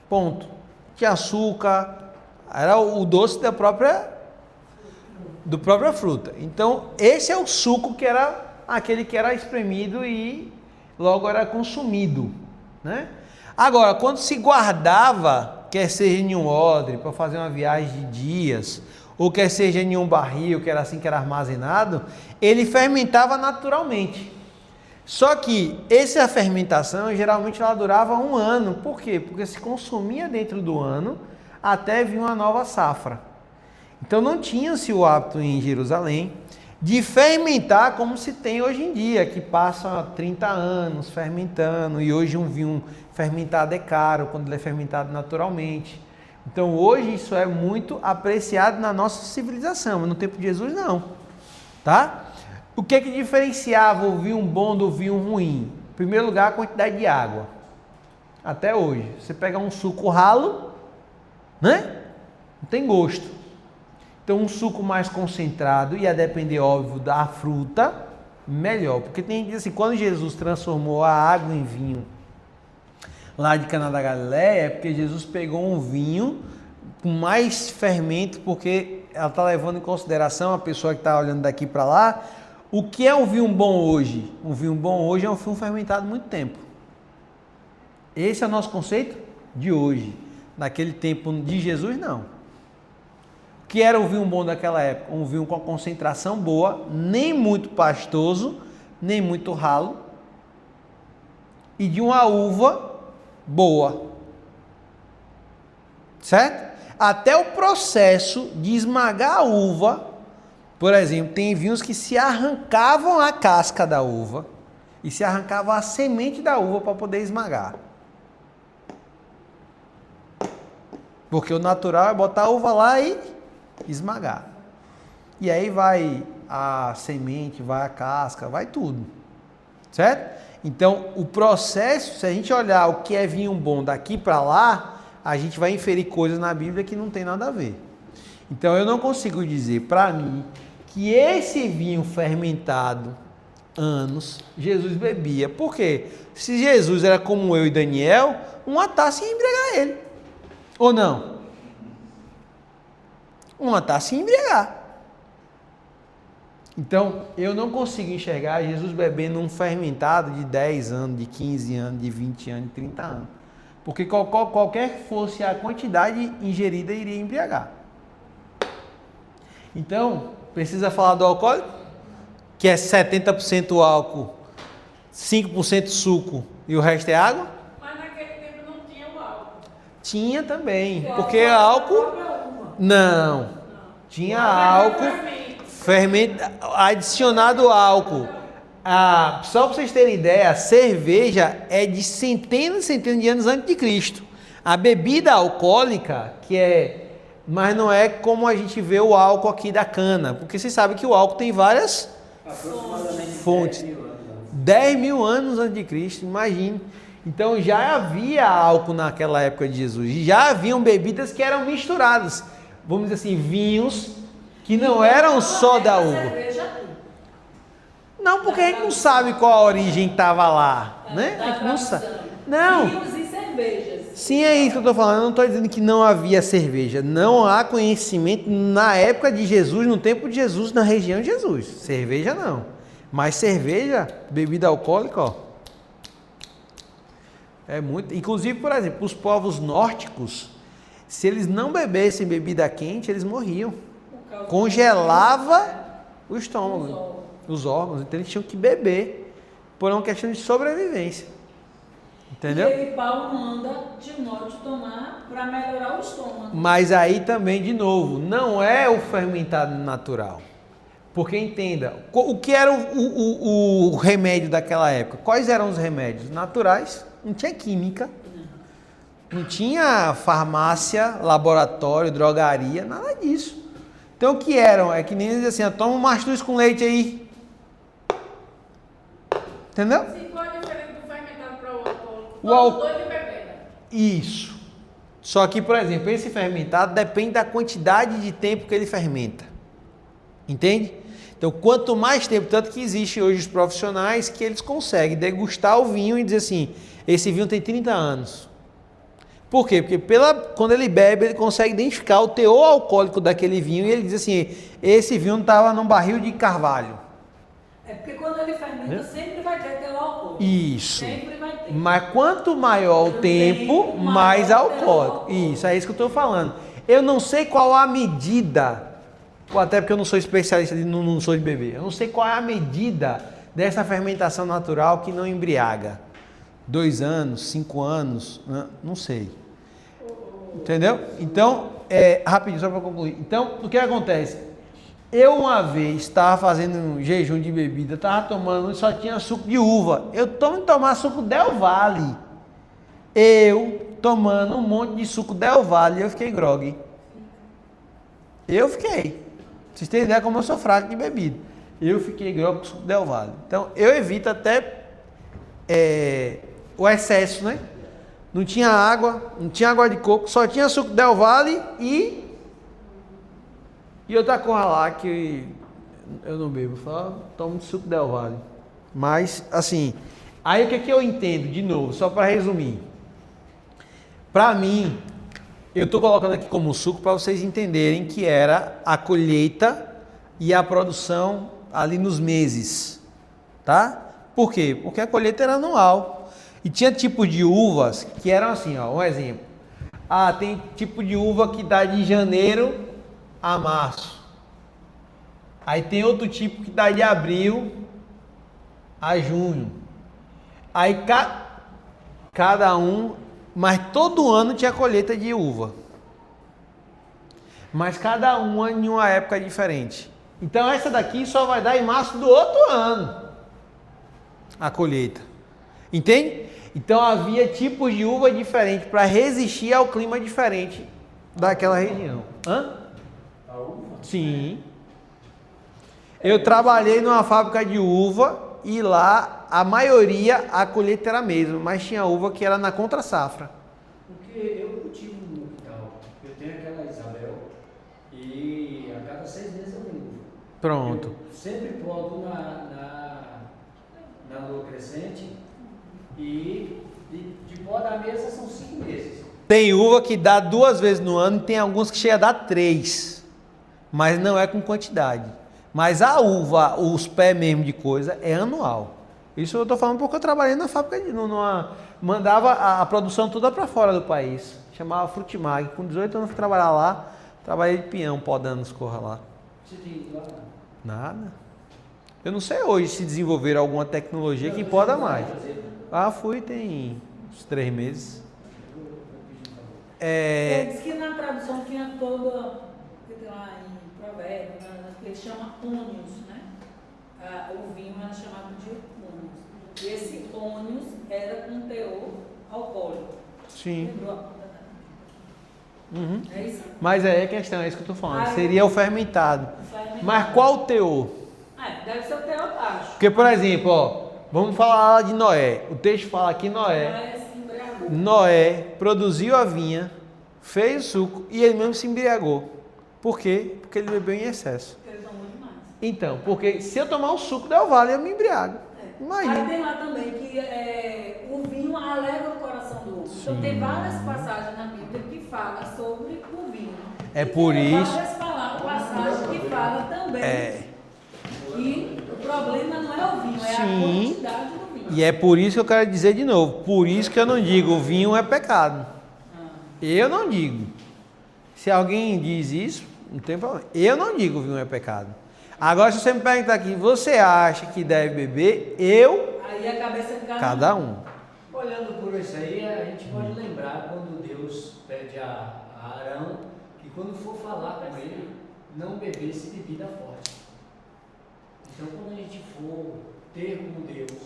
Speaker 1: ponto. Tinha açúcar, era o doce da própria fruta. Então esse é o suco que era aquele que era espremido e logo era consumido, né? Agora, quando se guardava, quer seja em um odre para fazer uma viagem de dias, ou quer seja em um barril, que era assim que era armazenado, ele fermentava naturalmente. Só que essa fermentação geralmente ela durava 1 ano. Por quê? Porque se consumia dentro do ano até vir uma nova safra. Então não tinha-se o hábito em Jerusalém de fermentar como se tem hoje em dia, que passa 30 anos fermentando, e hoje um vinho fermentado é caro quando ele é fermentado naturalmente. Então hoje isso é muito apreciado na nossa civilização, mas no tempo de Jesus não, tá? O que é que diferenciava o vinho bom do vinho ruim? Em primeiro lugar, a quantidade de água. Até hoje, você pega um suco ralo, né? Não tem gosto. Então um suco mais concentrado, e a depender, óbvio, da fruta, melhor. Porque tem gente assim, quando Jesus transformou a água em vinho lá de Caná da Galileia, é porque Jesus pegou um vinho com mais fermento, porque ela está levando em consideração, a pessoa que está olhando daqui para lá, o que é um vinho bom hoje? Um vinho bom hoje é um vinho fermentado há muito tempo. Esse é o nosso conceito de hoje. Naquele tempo de Jesus, não. O que era o vinho bom daquela época? Um vinho com a concentração boa, nem muito pastoso, nem muito ralo, e de uma uva boa. Certo? Até o processo de esmagar a uva, por exemplo, tem vinhos que se arrancavam a casca da uva e se arrancava a semente da uva para poder esmagar. Porque o natural é botar a uva lá e esmagar. E aí vai a semente, vai a casca, vai tudo. Certo? Então, o processo, se a gente olhar o que é vinho bom daqui para lá, a gente vai inferir coisas na Bíblia que não tem nada a ver. Então, eu não consigo dizer para mim que esse vinho fermentado, anos, Jesus bebia. Por quê? Se Jesus era como eu e Daniel, uma taça ia embriagar ele. Ou não? Uma taça ia embriagar. Então, eu não consigo enxergar Jesus bebendo um fermentado de 10 anos, de 15 anos, de 20 anos, de 30 anos. Porque qualquer que fosse a quantidade ingerida, iria embriagar. Então, precisa falar do alcoólico? Que é 70% álcool, 5% suco e o resto é água?
Speaker 4: Mas naquele tempo não tinha o álcool.
Speaker 1: Tinha também, porque álcool... Não, tinha álcool, adicionado álcool. Só para vocês terem ideia, a cerveja é de centenas e centenas de anos antes de Cristo. A bebida alcoólica, mas não é como a gente vê o álcool aqui da cana, porque vocês sabem que o álcool tem várias fontes. 10 mil anos antes de Cristo, imagine. Então já havia álcool naquela época de Jesus, e já haviam bebidas que eram misturadas, vamos dizer assim, vinhos que não eram só da uva. Não, porque a gente não sabe qual a origem estava lá, né? A gente não sabe. Não.
Speaker 4: Vinhos e cervejas.
Speaker 1: Sim, é isso que eu estou falando. Eu não estou dizendo que não havia cerveja. Não há conhecimento na época de Jesus, no tempo de Jesus, na região de Jesus. Cerveja não. Mas cerveja, bebida alcoólica, ó. É muito. Inclusive, por exemplo, os povos nórdicos, se eles não bebessem bebida quente, eles morriam. Congelava o estômago, os órgãos. Então eles tinham que beber por uma questão de sobrevivência. Entendeu?
Speaker 4: E aí Paulo manda Timóteo tomar para melhorar o estômago.
Speaker 1: Mas aí também, de novo, não é o fermentado natural. Porque entenda, o que era o remédio daquela época? Quais eram os remédios? Naturais, não tinha química, não tinha farmácia, laboratório, drogaria, nada disso. Então o que eram? É que nem dizer assim, toma um mastruz com leite aí. Entendeu?
Speaker 3: Se qual a diferença do fermentado para o alcoólico?
Speaker 1: O álcool.
Speaker 3: Dois de bebida.
Speaker 1: Isso. Só que, por exemplo, esse fermentado depende da quantidade de tempo que ele fermenta. Entende? Então, quanto mais tempo, tanto que existe hoje os profissionais que eles conseguem degustar o vinho e dizer assim, esse vinho tem 30 anos. Por quê? Porque quando ele bebe, ele consegue identificar o teor alcoólico daquele vinho e ele diz assim, esse vinho estava num barril de carvalho.
Speaker 4: É porque quando ele fermenta, sempre vai ter teu álcool.
Speaker 1: Isso.
Speaker 4: Sempre vai ter.
Speaker 1: Mas quanto maior o tempo, mais alcoólico. Isso, é isso que eu estou falando. Eu não sei qual a medida, até porque eu não sou especialista, não sou de beber. Eu não sei qual é a medida dessa fermentação natural que não embriaga. 2 anos, 5 anos, não sei. Entendeu? Então, rapidinho, só para concluir. Então, o que acontece? Eu uma vez estava fazendo um jejum de bebida, estava tomando, só tinha suco de uva. Eu tomar suco Del Valle. Eu tomando um monte de suco Del Valle, eu fiquei grogue. Eu fiquei. Vocês têm ideia como eu sou fraco de bebida. Eu fiquei grogue com suco Del Valle. Então, eu evito até o excesso, né? Não tinha água, não tinha água de coco, só tinha suco Del Valle e outra coisa lá que eu não bebo, só tomo suco Del Valle. Mas, assim, aí o que é que eu entendo, de novo, só para resumir. Para mim, eu estou colocando aqui como suco para vocês entenderem que era a colheita e a produção ali nos meses, tá? Por quê? Porque a colheita era anual. E tinha tipo de uvas que eram assim, ó, um exemplo. Tem tipo de uva que dá de janeiro a março. Aí tem outro tipo que dá de abril a junho. Aí cada um, mas todo ano tinha colheita de uva. Mas cada uma em uma época diferente. Então essa daqui só vai dar em março do outro ano. A colheita. Entende? Então havia tipos de uva diferentes para resistir ao clima diferente daquela região.
Speaker 5: A uva?
Speaker 1: Sim. Eu trabalhei numa fábrica de uva e lá a maioria a colheita era a mesma, mas tinha uva que era na contra-safra.
Speaker 5: Porque eu cultivo no quintal. Eu tenho aquela Isabel e a cada 6 meses eu tenho uva.
Speaker 1: Pronto.
Speaker 5: Eu sempre plodo na lua crescente e de pó da mesa são 5 meses.
Speaker 1: Tem uva que dá 2 vezes no ano e tem alguns que chega a dar 3. Mas não é com quantidade. Mas a uva, os pés mesmo de coisa, é anual. Isso eu estou falando porque eu trabalhei na fábrica, mandava a produção toda para fora do país. Chamava Frutimag. Com 18 anos fui trabalhar lá, trabalhei de peão, podando as corras lá.
Speaker 5: Você tem lá?
Speaker 1: Nada. Eu não sei hoje se desenvolveram alguma tecnologia que poda mais. Fui tem uns 3 meses.
Speaker 4: Ele disse que na tradução tinha toda, lá em provérbio, que ele chama ônios, né? O vinho era chamado de ônios. E esse ônios era com teor alcoólico.
Speaker 1: Sim.
Speaker 4: Lembrou a conta dela?
Speaker 1: Uhum.
Speaker 4: É isso?
Speaker 1: Mas aí é a questão, é isso que eu estou falando. Seria o fermentado. Mas qual o teor?
Speaker 4: Deve ser o teor baixo.
Speaker 1: Porque, por exemplo, ó, vamos falar lá de Noé. O texto fala que Noé produziu a vinha, fez o suco e ele mesmo se embriagou. Por quê? Porque ele bebeu em excesso.
Speaker 4: Ele tomou demais.
Speaker 1: Então, porque se eu tomar o suco Del Valle, eu me embriago. Imagina.
Speaker 4: Aí tem lá também que o vinho alegra o coração do homem. Então tem várias passagens na Bíblia que falam sobre o vinho.
Speaker 1: É por isso.
Speaker 4: Várias passagens que falam também. E o problema não é o vinho, é a quantidade do vinho.
Speaker 1: E é por isso que eu quero dizer de novo. Por isso que eu não digo o vinho é pecado. Eu não digo. Se alguém diz isso, não tem problema. Eu não digo o vinho é pecado. Agora, se você me perguntar aqui, você acha que deve beber?
Speaker 4: Aí a cabeça de
Speaker 1: cada um.
Speaker 5: Olhando por isso aí, a gente pode lembrar quando Deus pede a Arão que quando for falar com ele, não bebesse bebida forte. Então, quando a gente for ter com Deus,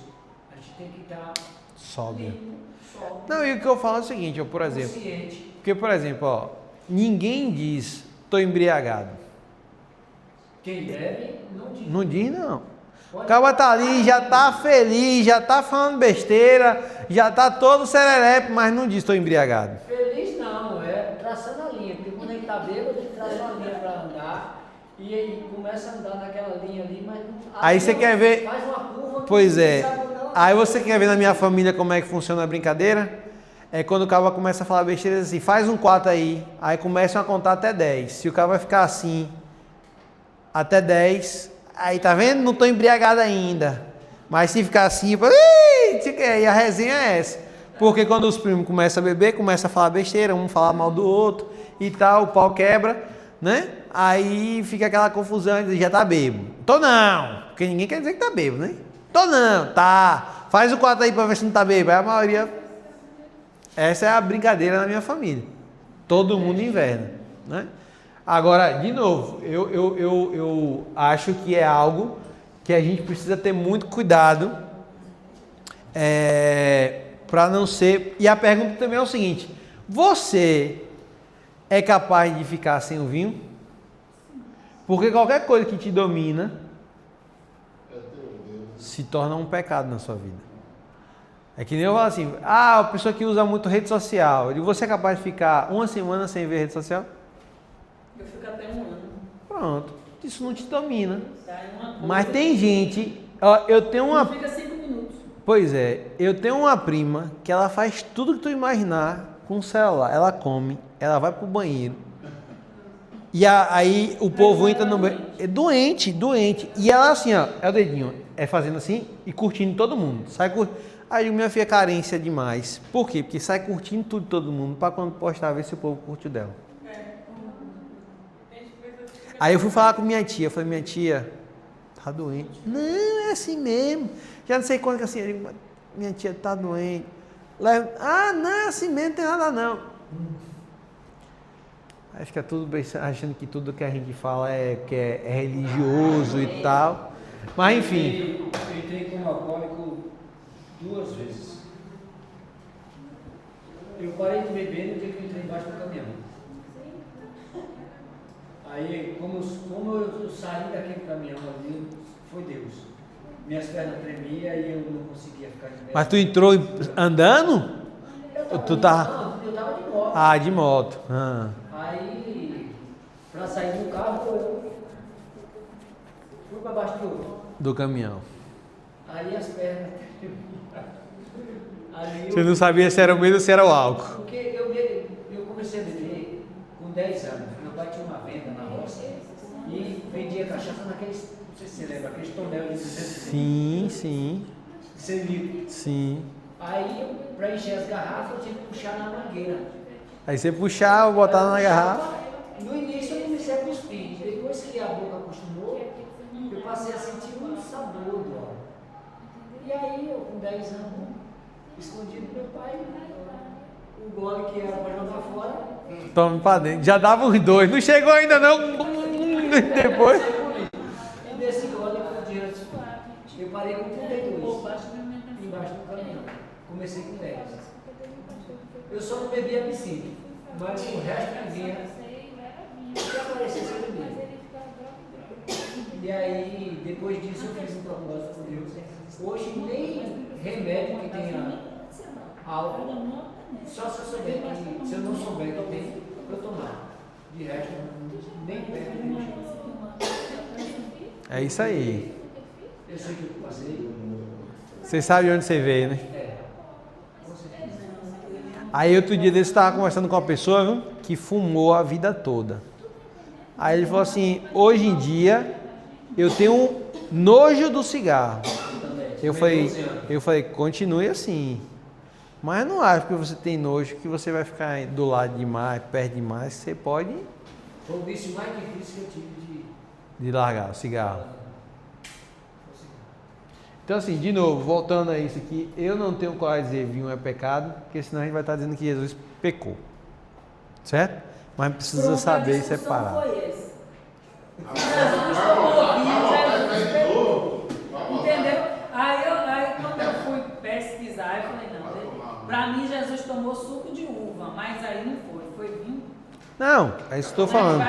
Speaker 5: a gente tem que estar
Speaker 1: Sóbrio.
Speaker 5: limpo, sóbrio,
Speaker 1: Não, e o que eu falo é o seguinte, ó, por exemplo.
Speaker 5: consciente.
Speaker 1: Porque, por exemplo, ó, ninguém diz, estou embriagado.
Speaker 5: Quem bebe, não diz.
Speaker 1: Não diz, não. O
Speaker 5: Pode
Speaker 1: cara tá ali, já tá feliz, já tá falando besteira, já tá todo serelepe, mas não diz, estou embriagado.
Speaker 5: Feliz não, é traçando a linha, porque quando a gente está bêbado, a gente traça uma linha para andar e aí começa a andar naquela linha ali, mas
Speaker 1: Aí você quer ver-
Speaker 5: faz uma curva que
Speaker 1: Pois
Speaker 5: ninguém
Speaker 1: é.
Speaker 5: sabe onde ela
Speaker 1: Aí
Speaker 5: vai.
Speaker 1: você quer ver na minha família como é que funciona a brincadeira? É quando o cara começa a falar besteira assim, faz um 4 aí começam a contar até 10. Se o cara vai ficar assim, até 10, aí tá vendo? Não tô embriagado ainda. Mas se ficar assim, e a resenha é essa. Porque quando os primos começam a beber, começam a falar besteira, um falar mal do outro e tal, o pau quebra, né? Aí fica aquela confusão, e já tá bêbado. Tô não, porque ninguém quer dizer que tá bêbado, né? Tô não, tá. Faz o 4 aí pra ver se não tá bêbado. Aí a maioria... Essa é a brincadeira na minha família. Todo mundo inverna, né? Agora, de novo, eu acho que é algo que a gente precisa ter muito cuidado para não ser... E a pergunta também é o seguinte, você é capaz de ficar sem o vinho? Porque qualquer coisa que te domina se torna um pecado na sua vida. É que nem eu falo assim, a pessoa que usa muito rede social, eu digo, você é capaz de ficar uma semana sem ver rede social?
Speaker 4: Eu fico até um ano.
Speaker 1: Pronto, isso não te domina.
Speaker 4: Tá? É uma coisa
Speaker 1: Mas tem gente, ó, eu tenho uma...
Speaker 4: Fica 5 minutos.
Speaker 1: Pois é, eu tenho uma prima que ela faz tudo que tu imaginar com o celular. Ela come, ela vai pro banheiro. E aí o povo entra no banheiro. É doente. E ela assim, ó, é o dedinho, é fazendo assim e curtindo todo mundo. Sai curtindo. Aí minha filha carência demais. Por quê? Porque sai curtindo tudo todo mundo para quando postar ver se o povo curte o dela. Aí eu fui falar com minha tia, eu falei, minha tia, tá doente. Não, é assim mesmo. Já não sei quando que assim, eu digo, minha tia tá doente. Não, é assim mesmo, não tem nada não. Aí fica tudo achando que tudo que a gente fala é religioso e tal. Mas enfim.
Speaker 5: Eu entrei como alcoólico 2 vezes. Eu parei de beber no dia que eu entrei embaixo do caminhão. Aí, como eu saí daquele caminhão ali, foi Deus. Minhas pernas tremiam e eu não conseguia ficar de pé.
Speaker 1: Mas tu entrou andando?
Speaker 5: Eu
Speaker 1: Tu
Speaker 5: tava de moto.
Speaker 1: Ah, de moto.
Speaker 5: Aí, pra sair do carro, eu fui pra baixo
Speaker 1: Do caminhão.
Speaker 5: Aí as pernas tremiam.
Speaker 1: Você não sabia se era o medo ou se era o álcool.
Speaker 5: Porque eu comecei a beber com 10 anos. Meu pai tinha uma venda na roça e vendia cachaça naqueles, não sei se você lembra, aqueles tonéis de 200
Speaker 1: Sim.
Speaker 5: 100 litros.
Speaker 1: Sim.
Speaker 5: Aí, para encher as garrafas, eu tinha que puxar na mangueira.
Speaker 1: Aí você puxava, botava na garrafa.
Speaker 5: No início eu comecei a cuspir. Depois que a boca acostumou, eu passei a sentir um sabor do álcool. E aí, eu com 10 anos, escondido do meu pai, o gole que era para jogar fora.
Speaker 1: Toma pra dentro. Já dava os 2. Não chegou ainda não. Depois.
Speaker 5: E desse gole por diante, eu parei com 32 embaixo do caminhão. Comecei com 10. Eu só não bebia a piscina, mas o resto que vinha, que aparecesse eu bebia. E aí, depois disso, eu fiz um propósito com Deus. Hoje, nem remédio que tenha álcool, só se eu souber que, se eu não souber que tem, eu tomar. De resto, nem perto de mim.
Speaker 1: É isso aí.
Speaker 5: Eu sei que eu passei.
Speaker 1: Você sabe onde você veio, né?
Speaker 5: É, com certeza.
Speaker 1: Aí outro dia desse eu estava conversando com uma pessoa, viu, que fumou a vida toda. Aí ele falou assim, hoje em dia eu tenho nojo do cigarro. Eu falei, continue assim. Mas não acho que você tem nojo, que você vai ficar do lado demais, perto demais, você pode...
Speaker 5: Foi o vício mais difícil que eu tive
Speaker 1: de largar o cigarro. Então assim, de novo, voltando a isso aqui, eu não tenho coragem de dizer vinho é pecado, porque senão a gente vai estar dizendo que Jesus pecou. Certo? Mas precisa
Speaker 4: Pronto,
Speaker 1: saber
Speaker 4: a discussão
Speaker 1: separar.
Speaker 4: foi essa. Entendeu? Aí quando eu fui pesquisar, eu falei, não, pra mim Jesus tomou suco de uva, mas aí não foi vinho.
Speaker 1: Não, é isso que eu estou falando.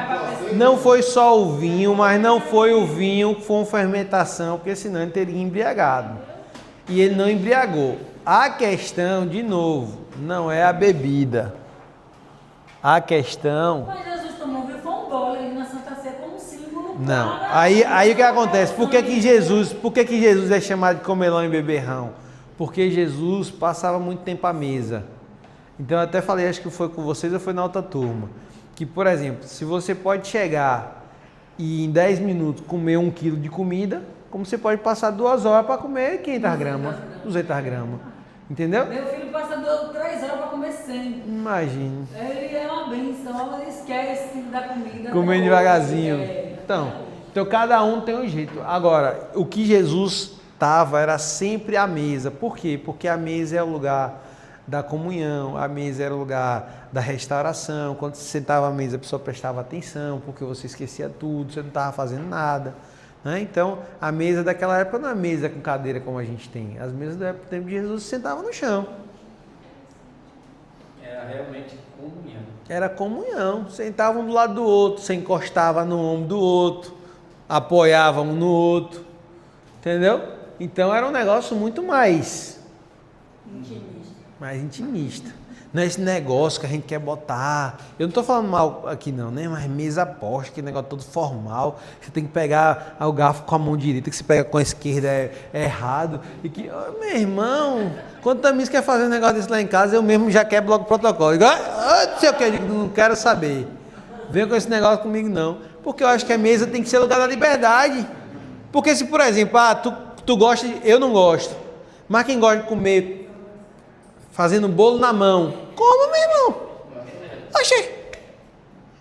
Speaker 1: Não foi só o vinho, mas não foi o vinho com fermentação, porque senão ele teria embriagado. E ele não embriagou. A questão, de novo, não é a bebida. A questão...
Speaker 4: Mas Jesus tomou vinho, foi um gole ali na Santa Ceia como símbolo.
Speaker 1: Não. Aí o que acontece? Por que Jesus é chamado de comelão e beberrão? Porque Jesus passava muito tempo à mesa. Então eu até falei, acho que foi com vocês ou foi na outra turma, que, por exemplo, se você pode chegar e em 10 minutos comer 1 quilo de comida, como você pode passar 2 horas para comer 500 gramas, 200 gramas. Entendeu?
Speaker 4: Meu filho passa 3 horas para comer 100.
Speaker 1: Imagine.
Speaker 4: Ele é uma benção, ele esquece da comida.
Speaker 1: Comer devagarzinho. Então, cada um tem um jeito. Agora, o que Jesus estava era sempre a mesa. Por quê? Porque a mesa é o lugar da comunhão, a mesa era o lugar da restauração. Quando você sentava à mesa, a pessoa prestava atenção, porque você esquecia tudo, você não estava fazendo nada. Né? Então, a mesa daquela época não é mesa com cadeira como a gente tem. As mesas do tempo de Jesus se sentavam no chão.
Speaker 5: Era realmente comunhão.
Speaker 1: Era comunhão. Sentavam um do lado do outro, você encostava no ombro do outro, apoiavam um no outro. Entendeu? Então, era um negócio muito mais intimista. Não é esse negócio que a gente quer botar. Eu não estou falando mal aqui não, né? Mas mesa posta, aquele negócio todo formal. Você tem que pegar o garfo com a mão direita, que você pega com a esquerda é errado. E que, meu irmão, quando também quer fazer um negócio desse lá em casa, eu mesmo já quebro logo o protocolo. Digo, não sei o que, não quero saber. Venha com esse negócio comigo não. Porque eu acho que a mesa tem que ser lugar da liberdade. Porque se, por exemplo, tu gosta, eu não gosto. Mas quem gosta de comer fazendo bolo na mão, como, meu irmão? Oxê,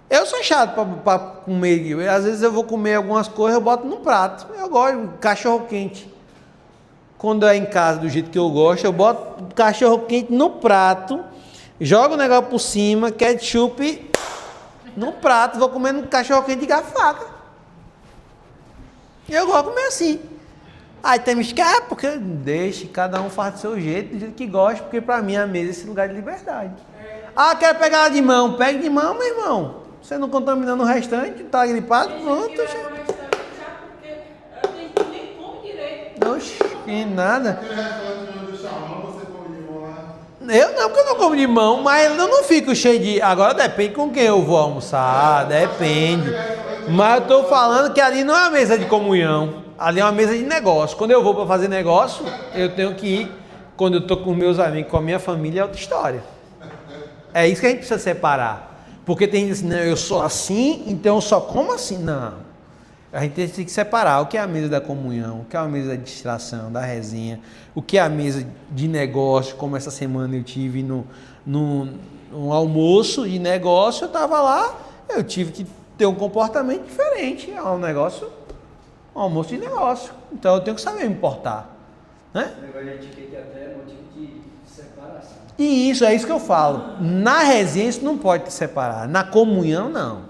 Speaker 1: eu sou chato para comer. Às vezes eu vou comer algumas coisas, eu boto no prato. Eu gosto de cachorro quente. Quando é em casa do jeito que eu gosto, eu boto cachorro quente no prato, jogo o negócio por cima, ketchup no prato, vou comendo cachorro quente de garfo e faca. Eu gosto de comer assim. Aí tem que porque deixa, cada um faz do seu jeito, do jeito que gosta, porque pra mim a mesa é esse lugar de liberdade. Quero pegar ela de mão, pegue de mão, meu irmão. Você não contaminando o restante, tá gripado, pronto. Oxi, que nada.
Speaker 2: Aquele restaurante do Chamão, você come de mão lá?
Speaker 1: Eu não, porque eu não como de mão, mas eu não fico cheio de... Agora depende com quem eu vou almoçar, depende. Mas eu tô falando que ali não é uma mesa de comunhão. Ali é uma mesa de negócio. Quando eu vou para fazer negócio, eu tenho que ir. Quando eu estou com meus amigos, com a minha família, é outra história. É isso que a gente precisa separar. Porque tem gente assim, não, eu sou assim, então eu só como assim. Não. A gente tem que separar o que é a mesa da comunhão, o que é a mesa da distração, da resenha, o que é a mesa de negócio, como essa semana eu tive no almoço de negócio, eu estava lá, eu tive que ter um comportamento diferente. É um negócio... Um almoço de negócio. Então eu tenho que saber me importar. Né?
Speaker 5: Esse negócio de etiqueta até é motivo de separação.
Speaker 1: E isso, é isso que eu falo. Na resenha isso não pode se separar. Na comunhão, não.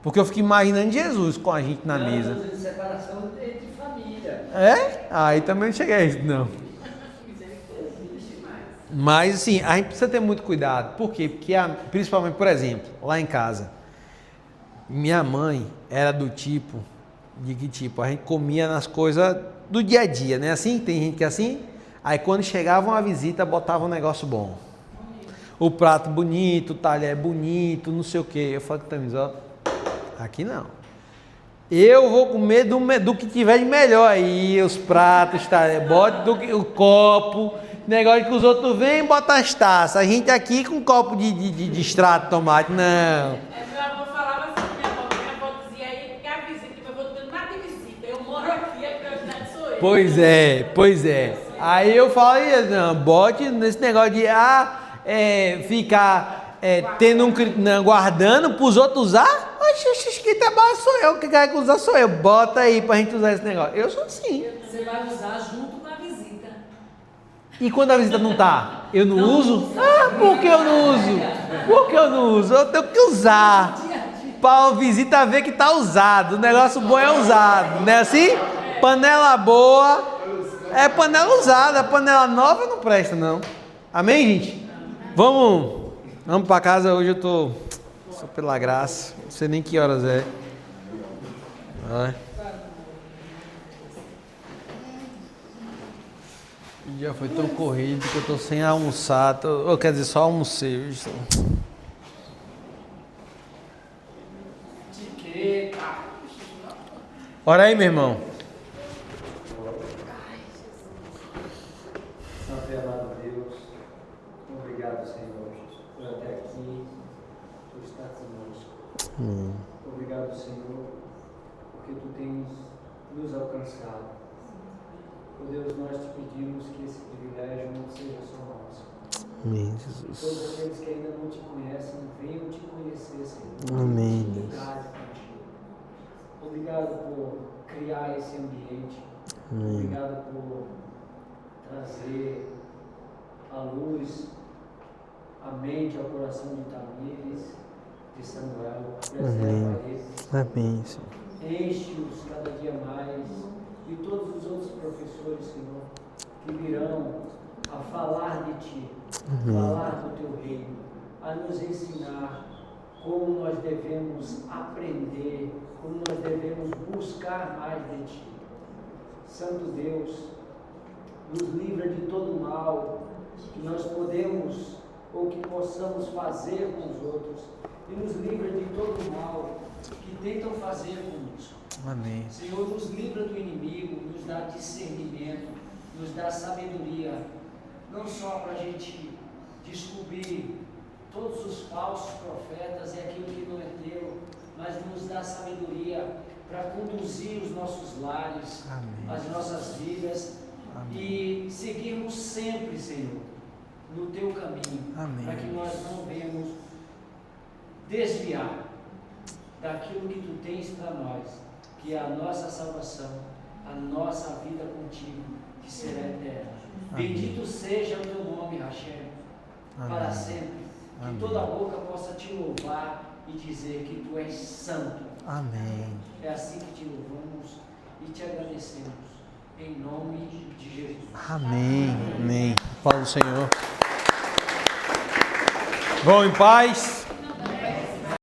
Speaker 1: Porque eu fico imaginando Jesus com a gente na mesa.
Speaker 5: De separação entre família.
Speaker 1: É? Aí também não cheguei a isso, não. Mas assim, a gente precisa ter muito cuidado. Por quê? Porque, principalmente, por exemplo, lá em casa, minha mãe era do tipo... De que tipo? A gente comia nas coisas do dia a dia, né? Assim, tem gente que é assim. Aí quando chegava uma visita, botava um negócio bom. O prato bonito, o talher bonito, não sei o quê. Eu falei, Tamizó, aqui não. Eu vou comer do que tiver de melhor aí. Os pratos, talher, bote o copo. Negócio que os outros vêm e botam as taças. A gente aqui com um copo de extrato de tomate, não. Pois é. Aí eu falo, não, bote nesse negócio de ficar tendo guardando para os outros usar. Oxi, quem trabalha sou eu, quem quer usar sou eu. Bota aí pra gente usar esse negócio. Eu sou assim.
Speaker 4: Você vai usar junto com a visita.
Speaker 1: E quando a visita não tá, eu não uso? Por que eu não uso? Por que eu não uso? Eu tenho que usar. Para a visita ver que tá usado. O negócio bom é usado. Não é assim? Panela boa é panela usada. Panela nova não presta, não. Amém, gente? Vamos para casa. Hoje eu tô só pela graça. Não sei nem que horas é. Vai. O dia foi tão corrido que eu tô sem almoçar. Quer dizer, só almocei hoje. Ora aí, meu irmão.
Speaker 5: Santo e amado Deus, obrigado, Senhor, por até aqui, por estar conosco. Obrigado, Senhor, porque Tu tens nos alcançado. Ó Deus, nós te pedimos que esse privilégio não seja só nosso.
Speaker 1: Amém, Jesus.
Speaker 5: Todos aqueles que ainda não te conhecem, venham te conhecer, Senhor.
Speaker 1: Amém, Deus.
Speaker 5: Obrigado por criar esse ambiente.
Speaker 1: Amém.
Speaker 5: Obrigado por trazer a luz, a mente ao coração de Tamires, de Samuel. Preserva eles.
Speaker 1: Amém, Senhor.
Speaker 5: Enche-os cada dia mais. E todos os outros professores, Senhor, que virão a falar de Ti, falar do Teu reino, a nos ensinar como nós devemos aprender, como nós devemos buscar mais de Ti. Santo Deus, nos livra de todo mal que nós podemos ou que possamos fazer com os outros, e nos livra de todo mal que tentam fazer conosco.
Speaker 1: Amém.
Speaker 5: Senhor, nos livra do inimigo, nos dá discernimento, nos dá sabedoria, não só para a gente descobrir todos os falsos profetas e aquilo que não é teu, mas nos dá sabedoria para conduzir os nossos lares,
Speaker 1: Amém.
Speaker 5: as nossas vidas. Amém. E seguirmos sempre, Senhor, no teu caminho, para que nós não venhamos desviar daquilo que tu tens para nós, que é a nossa salvação, a nossa vida contigo, que será eterna. Amém. Bendito seja o teu nome, Hashem, para sempre. Que toda boca possa te louvar e dizer que tu és santo.
Speaker 1: Amém.
Speaker 5: É assim que te louvamos e te agradecemos. Em nome de Jesus.
Speaker 1: Amém. Amém. Fala do Senhor. Vão em paz.